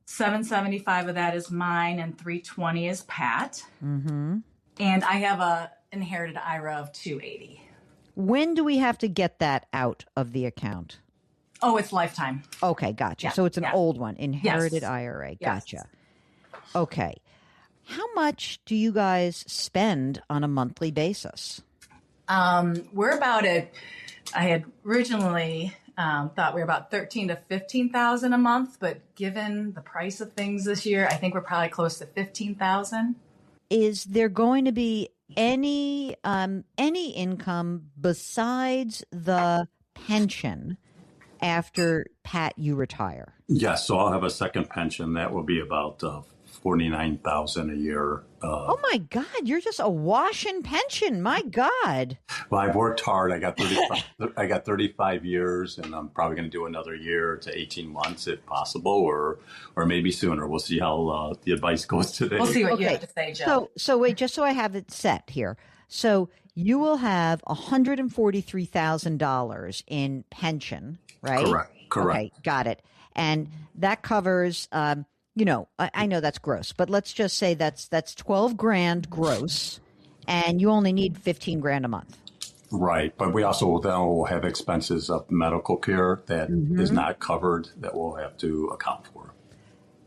775 of that is mine and 320 is Pat. And I have a inherited IRA of 280. When do we have to get that out of the account? Oh, it's lifetime. Okay, gotcha. Yeah, So it's an yeah. old one, inherited Yes. IRA. Yes. Gotcha. Okay. How much do you guys spend on a monthly basis? We're about I had originally thought we were about 13 to 15,000 a month, but given the price of things this year, I think we're probably close to 15,000. Is there going to be any income besides the pension after Pat you retire? Yes, so I'll have a second pension that will be about 49,000 a year. Oh my God, you're just awash in pension. My God. Well, I've worked hard. I got 35 years, and I'm probably going to do another year to 18 months if possible, or maybe sooner. We'll see how the advice goes today. We'll see what you have to say, Jill. So wait, just so I have it set here. So you will have $143,000 in pension, right? Correct. Okay, got it. And that covers, I know that's gross, but let's just say that's 12 grand gross, and you only need 15 grand a month. Right, but we also then will have expenses of medical care that is not covered that we'll have to account for.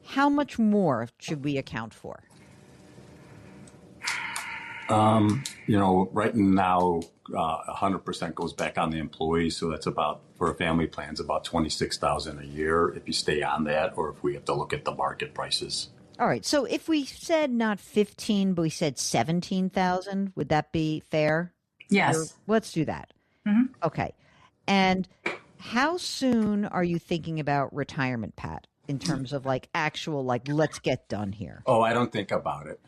How much more should we account for? Right now, 100% goes back on the employee. So that's about, for a family plan, it's about $26,000 a year if you stay on that, or if we have to look at the market prices. All right. So if we said not 15, but we said 17,000, would that be fair? Yes. Let's do that. Okay. And how soon are you thinking about retirement, Pat, in terms of actual, let's get done here? Oh, I don't think about it.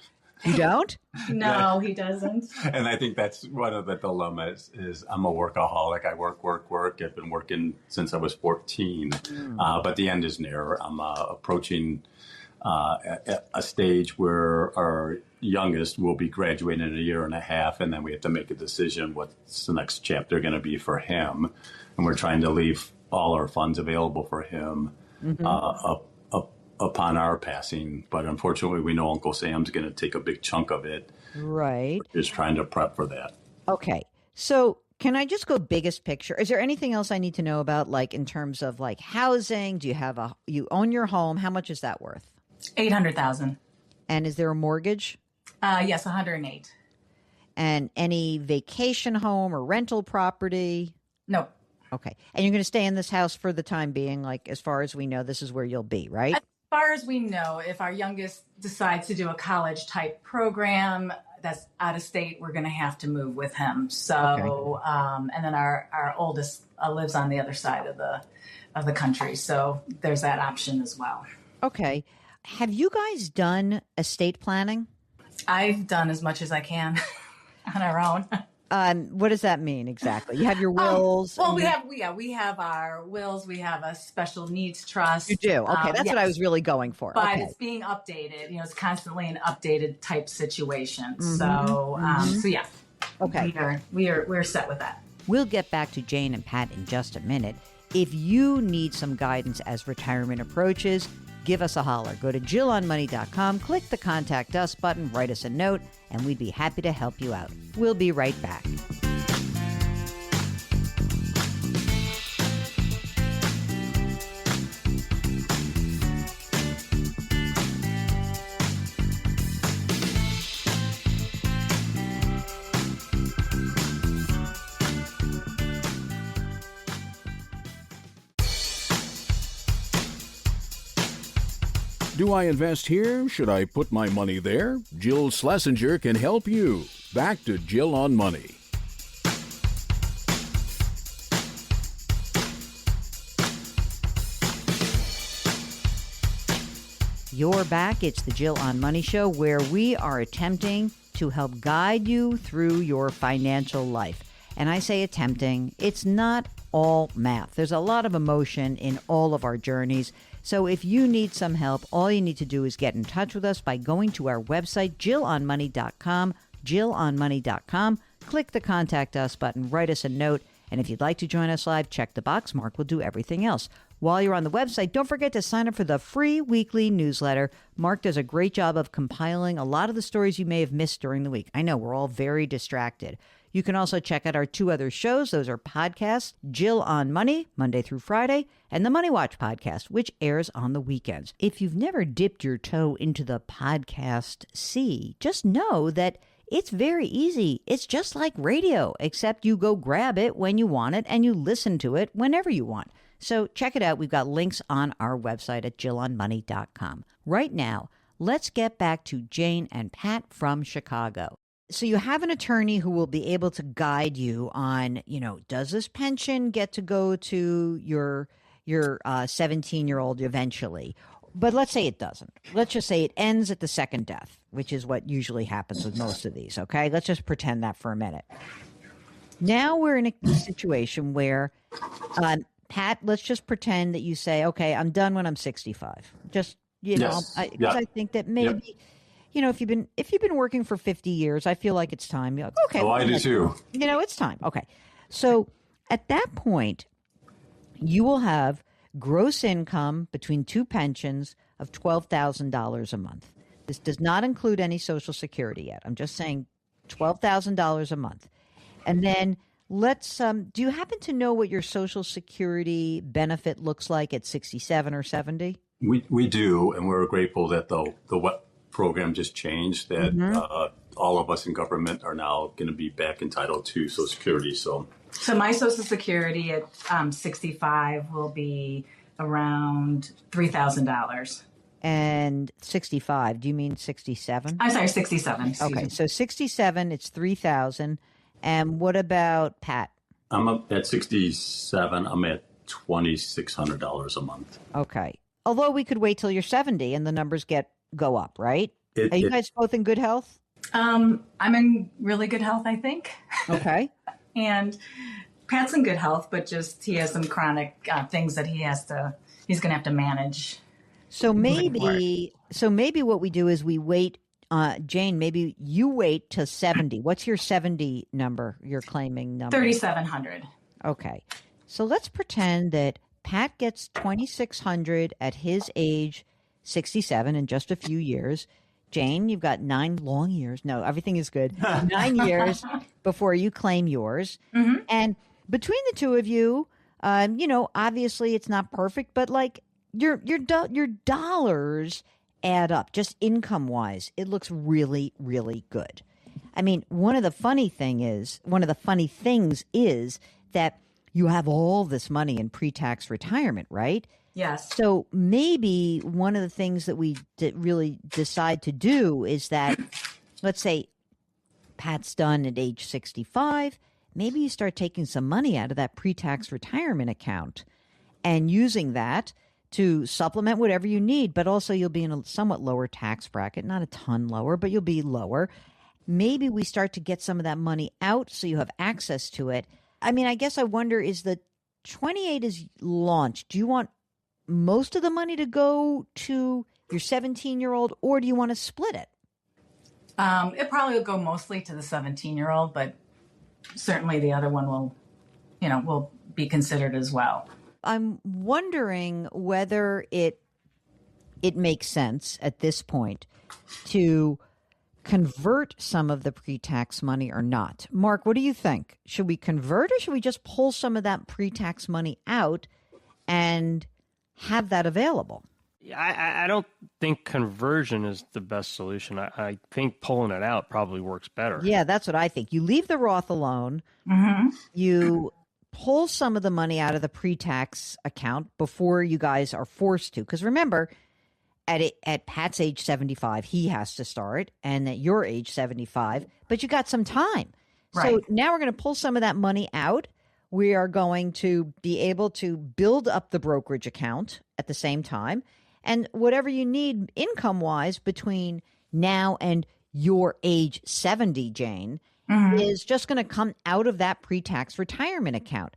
You don't? No, he doesn't. And I think that's one of the dilemmas is I'm a workaholic. I work. I've been working since I was 14, but the end is near. I'm approaching a stage where our youngest will be graduating in a year and a half, and then we have to make a decision what's the next chapter going to be for him. And we're trying to leave all our funds available for him upon our passing. But unfortunately, we know Uncle Sam's going to take a big chunk of it. Right. We're just trying to prep for that. Okay. So can I just go biggest picture? Is there anything else I need to know about, in terms of housing? Do you have you own your home? How much is that worth? 800,000. And is there a mortgage? Yes, 108. And any vacation home or rental property? No. Okay. And you're going to stay in this house for the time being, like as far as we know, this is where you'll be, right? As far as we know, if our youngest decides to do a college type program that's out of state, we're going to have to move with him. So, and then our oldest lives on the other side of the country. So there's that option as well. Okay. Have you guys done estate planning? I've done as much as I can on our own. What does that mean exactly? You have your wills. Well, we have our wills. We have a special needs trust. You do. Okay, that's what I was really going for. But it's being updated. It's constantly an updated type situation. Mm-hmm. So yeah. Okay. We're set with that. We'll get back to Jane and Pat in just a minute. If you need some guidance as retirement approaches, give us a holler. Go to JillOnMoney.com, click the Contact Us button, write us a note, and we'd be happy to help you out. We'll be right back. Do I invest here? Should I put my money there? Jill Schlesinger can help you. Back to Jill on Money. You're back. It's the Jill on Money Show, where we are attempting to help guide you through your financial life. And I say attempting, it's not all math. There's a lot of emotion in all of our journeys. So if you need some help, all you need to do is get in touch with us by going to our website, JillOnMoney.com, JillOnMoney.com. Click the Contact Us button, write us a note, and if you'd like to join us live, check the box. Mark will do everything else. While you're on the website, don't forget to sign up for the free weekly newsletter. Mark does a great job of compiling a lot of the stories you may have missed during the week. I know, we're all very distracted. You can also check out our two other shows. Those are podcasts, Jill on Money, Monday through Friday, and the Money Watch podcast, which airs on the weekends. If you've never dipped your toe into the podcast sea, just know that it's very easy. It's just like radio, except you go grab it when you want it and you listen to it whenever you want. So check it out. We've got links on our website at JillOnMoney.com. Right now, let's get back to Jane and Pat from Chicago. So you have an attorney who will be able to guide you on, does this pension get to go to your 17-year-old eventually? But let's say it doesn't. Let's just say it ends at the second death, which is what usually happens with most of these, okay? Let's just pretend that for a minute. Now we're in a situation where, Pat, let's just pretend that you say, okay, I'm done when I'm 65. Just, Yes. I think that maybe... if you've been working for 50 years, I feel like it's time. You're like, okay. Oh, I do too. It's time. Okay. So at that point, you will have gross income between two pensions of $12,000 a month. This does not include any Social Security yet. I'm just saying $12,000 a month. And then let's, do you happen to know what your Social Security benefit looks like at 67 or 70? We do, and we're grateful that the program just changed, that all of us in government are now going to be back entitled to Social Security. So my Social Security at 65 will be around $3,000. And 65, do you mean 67? I'm sorry, 67. Okay, so 67, it's 3,000. And what about Pat? I'm up at 67. I'm at $2,600 a month. Okay. Although we could wait till you're 70 and the numbers go up, right? Are you guys both in good health? I'm in really good health, I think. Okay. And Pat's in good health, but just he has some chronic things that he's going to have to manage. So maybe what we do is we wait. Jane, maybe you wait to 70. What's your 70 number? Your claiming number? 3,700. Okay. So let's pretend that Pat gets 2,600 at his age, 67, in just a few years. Jane, you've got 9 long years. No, everything is good. 9 years before you claim yours. Mm-hmm. And between the two of you, obviously it's not perfect, but like your dollars add up, just income wise. It looks really, really good. I mean, one of the funny things is that you have all this money in pre-tax retirement, right? Yes. So maybe one of the things that we really decide to do is that, let's say Pat's done at age 65, maybe you start taking some money out of that pre-tax retirement account and using that to supplement whatever you need, but also you'll be in a somewhat lower tax bracket, not a ton lower, but you'll be lower. Maybe we start to get some of that money out so you have access to it. I mean, I guess I wonder, is the 28 is launched. Do you want most of the money to go to your 17-year-old, or do you want to split it? It probably will go mostly to the 17-year-old, but certainly the other one will be considered as well. I'm wondering whether it makes sense at this point to convert some of the pre-tax money or not. Mark, what do you think? Should we convert, or should we just pull some of that pre-tax money out and have that available? I don't think conversion is the best solution. I think pulling it out probably works better. Yeah, that's what I think. You leave the Roth alone. Mm-hmm. You pull some of the money out of the pre-tax account before you guys are forced to. Because remember, at Pat's age 75, he has to start, and at your age 75, but you got some time. Right. So now we're going to pull some of that money out. We are going to be able to build up the brokerage account at the same time. And whatever you need income-wise between now and your age 70, Jane, is just going to come out of that pre-tax retirement account.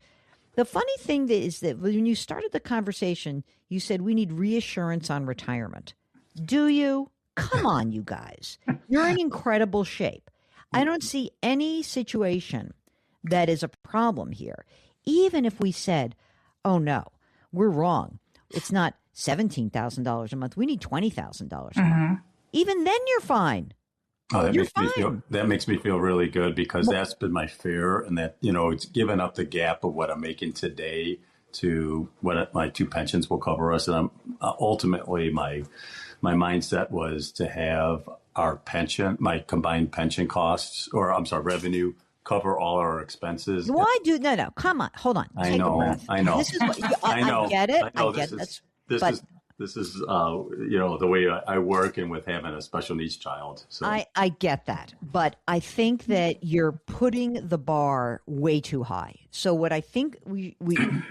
The funny thing is that when you started the conversation, you said we need reassurance on retirement. Do you? Come on, you guys. You're in incredible shape. I don't see any situation that is a problem here. Even if we said, oh, no, we're wrong. It's not $17,000 a month. We need $20,000 a month. Even then you're fine. Oh, that makes me feel really good, because that's been my fear, and that, it's given up the gap of what I'm making today to what my two pensions will cover us. And I'm ultimately my mindset was to have our pension, my combined pension costs, or I'm sorry, revenue, cover all our expenses. Why do no? Come on, hold on. I know. This is what I know. I get it. I get it. This is the way I work, and with having a special needs child. So I get that, but I think that you're putting the bar way too high. So what I think we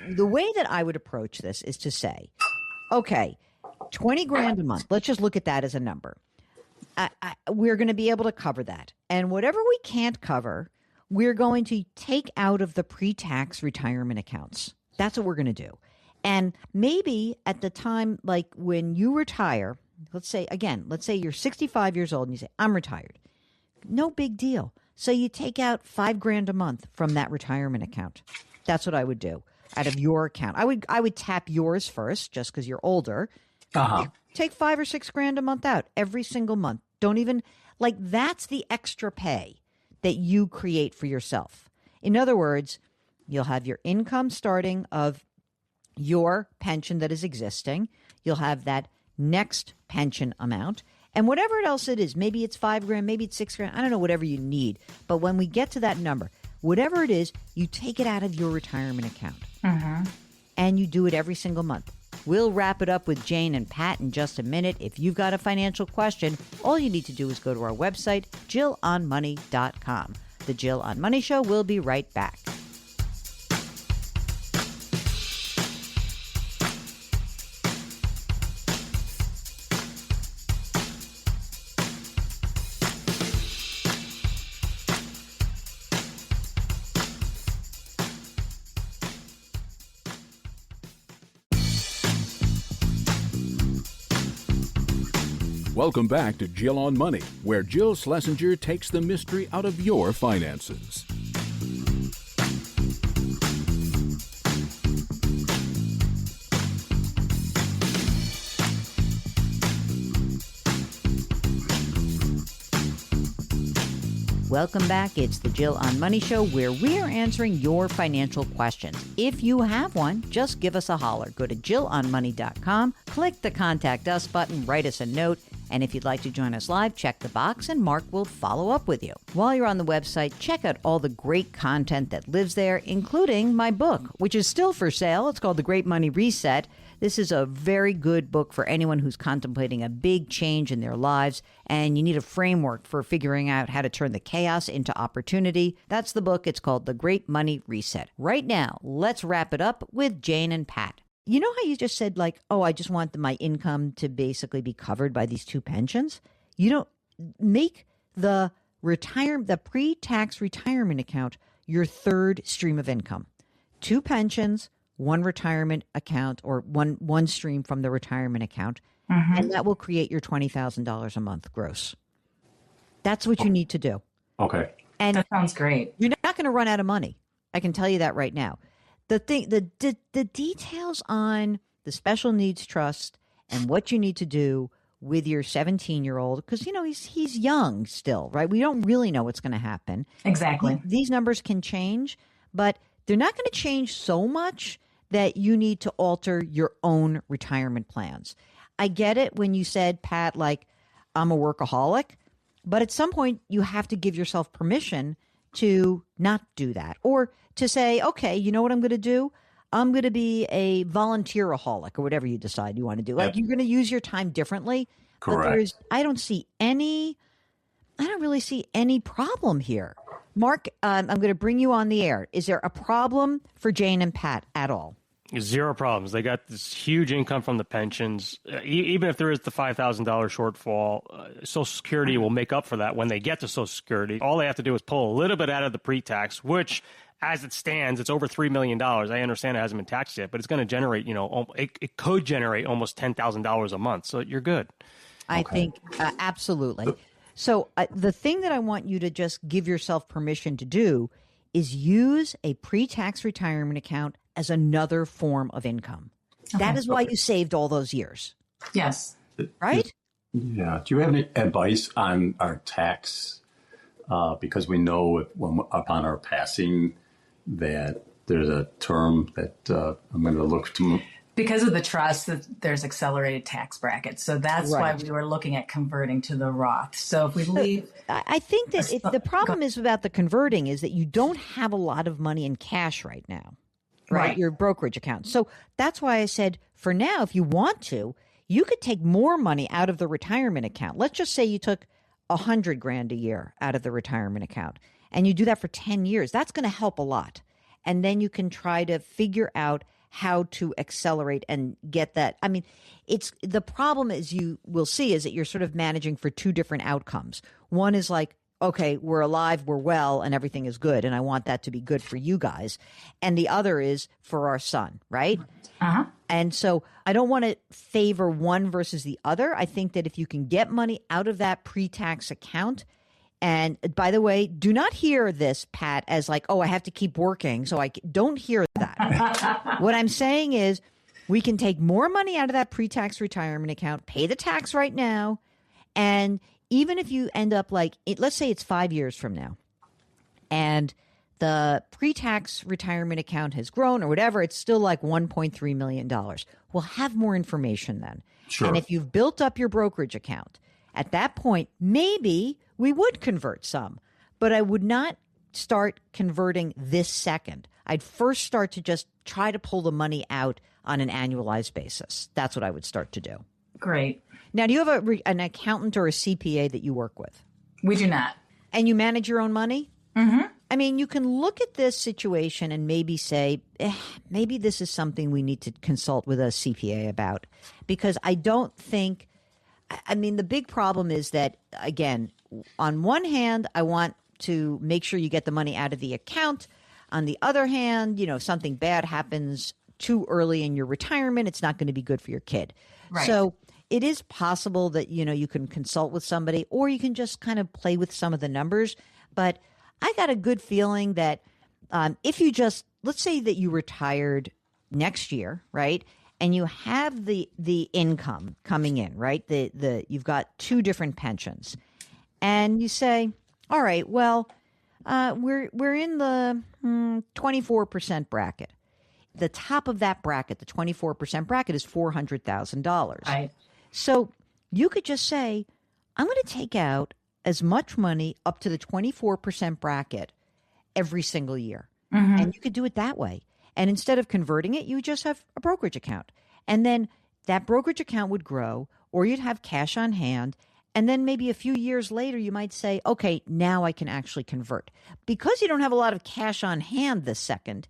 the way that I would approach this is to say, okay, $20,000 a month. Let's just look at that as a number. We're going to be able to cover that, and whatever we can't cover, we're going to take out of the pre-tax retirement accounts. That's what we're going to do. And maybe at the time, like when you retire, let's say you're 65 years old and you say, I'm retired. No big deal. So you take out $5,000 a month from that retirement account. That's what I would do out of your account. I would tap yours first, just because you're older. Take $5,000 or $6,000 a month out every single month. Don't even, that's the extra pay that you create for yourself. In other words, you'll have your income starting of your pension that is existing. You'll have that next pension amount, and whatever else it is, maybe it's $5,000, maybe it's $6,000, I don't know, whatever you need. But when we get to that number, whatever it is, you take it out of your retirement account, and you do it every single month. We'll wrap it up with Jane and Pat in just a minute. If you've got a financial question, all you need to do is go to our website, JillOnMoney.com. The Jill on Money Show will be right back. Welcome back to Jill on Money, where Jill Schlesinger takes the mystery out of your finances. Welcome back. It's the Jill on Money Show, where we are answering your financial questions. If you have one, just give us a holler. Go to JillOnMoney.com, click the Contact Us button, write us a note, And if you'd like to join us live, check the box and Mark will follow up with you. While you're on the website, check out all the great content that lives there, including my book, which is still for sale. It's called The Great Money Reset. This is a very good book for anyone who's contemplating a big change in their lives, and you need a framework for figuring out how to turn the chaos into opportunity. That's the book. It's called The Great Money Reset. Right now, let's wrap it up with Jane and Pat. You know how you just said, like, oh, I just want my income to basically be covered by these two pensions? You don't make the pre-tax retirement account your third stream of income. Two pensions, one retirement account, or one stream from the retirement account, and that will create your $20,000 a month gross. That's what you need to do. Okay. And that sounds great. You're not going to run out of money. I can tell you that right now. The details on the special needs trust and what you need to do with your 17-year-old, because he's young still, right? We don't really know what's going to happen. Exactly. These numbers can change, but they're not going to change so much that you need to alter your own retirement plans. I get it when you said, Pat, like, I'm a workaholic, but at some point you have to give yourself permission to not do that, or to say, okay, you know what I'm going to do? I'm going to be a volunteeraholic, or whatever you decide you want to do. Like, you're going to use your time differently. Correct. But I don't really see any problem here. Mark, I'm going to bring you on the air. Is there a problem for Jane and Pat at all? Zero problems. They got this huge income from the pensions. Even if there is the $5,000 shortfall, Social Security will make up for that when they get to Social Security. All they have to do is pull a little bit out of the pre-tax, which, as it stands, it's over $3 million. I understand it hasn't been taxed yet, but it's going to generate, it could generate almost $10,000 a month. So you're good. I think absolutely. So the thing that I want you to just give yourself permission to do is use a pre-tax retirement account as another form of income. Okay. That is why you saved all those years. Yes. Right? Yeah. Do you have any advice on our tax? Because we know upon our passing that there's a term that I'm going to look to. Because of the trust, there's accelerated tax brackets. So that's right. why we were looking at converting to the Roth. So if we leave... I think that the problem is about the converting is that you don't have a lot of money in cash right now, right? Your brokerage account. So that's why I said, for now, if you want to, you could take more money out of the retirement account. Let's just say you took $100,000 a year out of the retirement account and you do that for 10 years. That's going to help a lot. And then you can try to figure out how to accelerate and get that. I mean, the problem, as you will see, is that you're sort of managing for two different outcomes. One is like, okay, we're alive, we're well, and everything is good, and I want that to be good for you guys. And the other is for our son, right? Uh-huh. And so I don't want to favor one versus the other. I think that if you can get money out of that pre-tax account, and by the way, do not hear this, Pat, as like, oh, I have to keep working. So I don't hear that. What I'm saying is we can take more money out of that pre-tax retirement account, pay the tax right now. And even if you end up like, let's say it's 5 years from now and the pre-tax retirement account has grown or whatever, it's still like $1.3 million. We'll have more information then. Sure. And if you've built up your brokerage account, at that point, maybe we would convert some, but I would not start converting this second. I'd first start to just try to pull the money out on an annualized basis. That's what I would start to do. Great. Now, do you have an accountant or a CPA that you work with? We do not. And you manage your own money? Mm-hmm. I mean, you can look at this situation and maybe say, maybe this is something we need to consult with a CPA about, because I don't think, I mean, the big problem is that, again, on one hand, I want to make sure you get the money out of the account. On the other hand, if something bad happens too early in your retirement, it's not going to be good for your kid. Right. So it is possible that, you can consult with somebody, or you can just kind of play with some of the numbers. But I got a good feeling that if you just, let's say that you retired next year, right? And you have the income coming in, right? You've got two different pensions. And you say, all right, well, we're in the 24% bracket. The top of that bracket, the 24% bracket, is $400,000. Right. So You could just say, I'm going to take out as much money up to the 24% bracket every single year. And you could do it that way. And instead of converting it, you just have a brokerage account. And then that brokerage account would grow, or you'd have cash on hand. And then maybe a few years later, you might say, okay, now I can actually convert. Because you don't have a lot of cash on hand this second,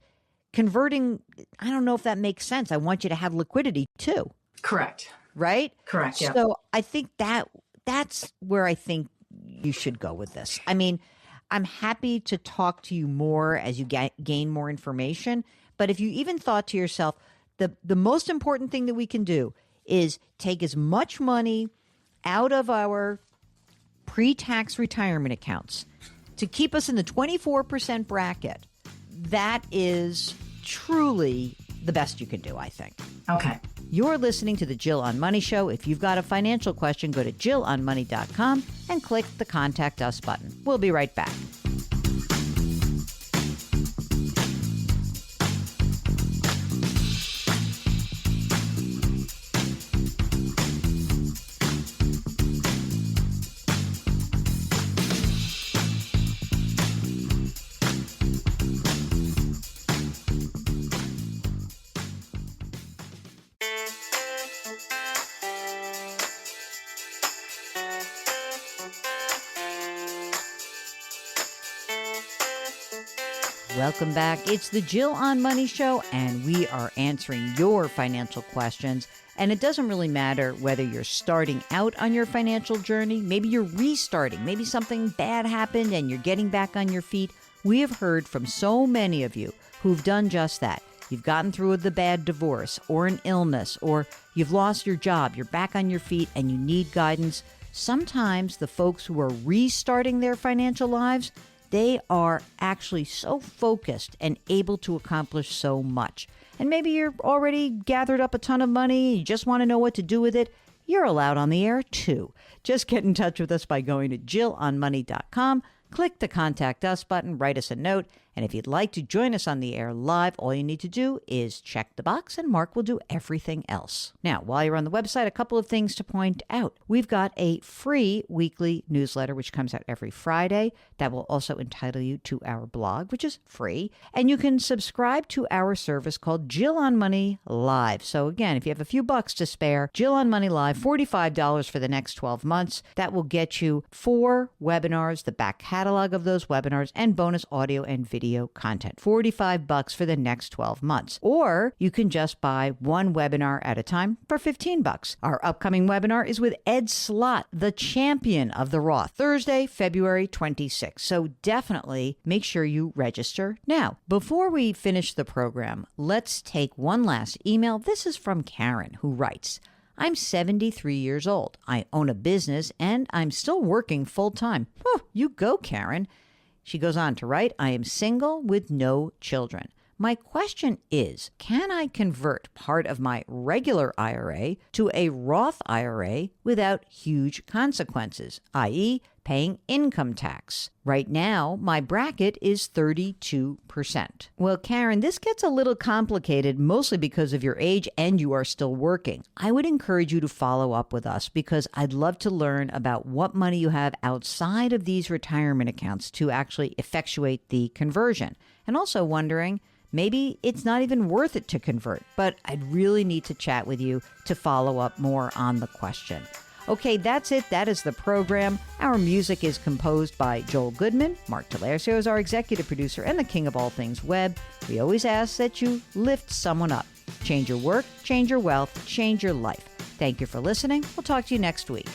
converting, I don't know if that makes sense. I want you to have liquidity too. Correct. Right? Correct, yeah. So I think that's where I think you should go with this. I mean, I'm happy to talk to you more as you gain more information. But if you even thought to yourself, the most important thing that we can do is take as much money out of our pre-tax retirement accounts to keep us in the 24% bracket, that is truly the best you can do, I think. Okay. You're listening to the Jill on Money Show. If you've got a financial question, go to jillonmoney.com and click the Contact Us button. We'll be right back. Welcome back. It's the Jill on Money Show, and we are answering your financial questions. And it doesn't really matter whether you're starting out on your financial journey, maybe you're restarting, maybe something bad happened and you're getting back on your feet. We have heard from so many of you who've done just that. You've gotten through the bad divorce or an illness, or you've lost your job, you're back on your feet and you need guidance. Sometimes the folks who are restarting their financial lives, they are actually so focused and able to accomplish so much. And maybe you're already gathered up a ton of money, you just want to know what to do with it. You're allowed on the air too. Just get in touch with us by going to jillonmoney.com, click the Contact Us button, write us a note, and if you'd like to join us on the air live, all you need to do is check the box and Mark will do everything else. Now, while you're on the website, a couple of things to point out. We've got a free weekly newsletter which comes out every Friday that will also entitle you to our blog, which is free. And you can subscribe to our service called Jill on Money Live. So again, if you have a few bucks to spare, Jill on Money Live, $45 for the next 12 months. That will get you 4 webinars, the back catalog of those webinars, and bonus audio and video content. $45 for the next 12 months. Or you can just buy one webinar at a time for $15. Our upcoming webinar is with Ed Slott, the champion of the Roth, Thursday, February 26th. So definitely make sure you register now. Before we finish the program, let's take one last email. This is from Karen, who writes, I'm 73 years old. I own a business and I'm still working full time. Oh, you go, Karen. She goes on to write, I am single with no children. My question is, can I convert part of my regular IRA to a Roth IRA without huge consequences, i.e., paying income tax? Right now, my bracket is 32%. Well, Karen, this gets a little complicated, mostly because of your age and you are still working. I would encourage you to follow up with us because I'd love to learn about what money you have outside of these retirement accounts to actually effectuate the conversion. And also wondering, maybe it's not even worth it to convert, but I'd really need to chat with you to follow up more on the question. Okay, that's it. That is the program. Our music is composed by Joel Goodman. Mark Talercio is our executive producer and the king of all things web. We always ask that you lift someone up. Change your work, change your wealth, change your life. Thank you for listening. We'll talk to you next week.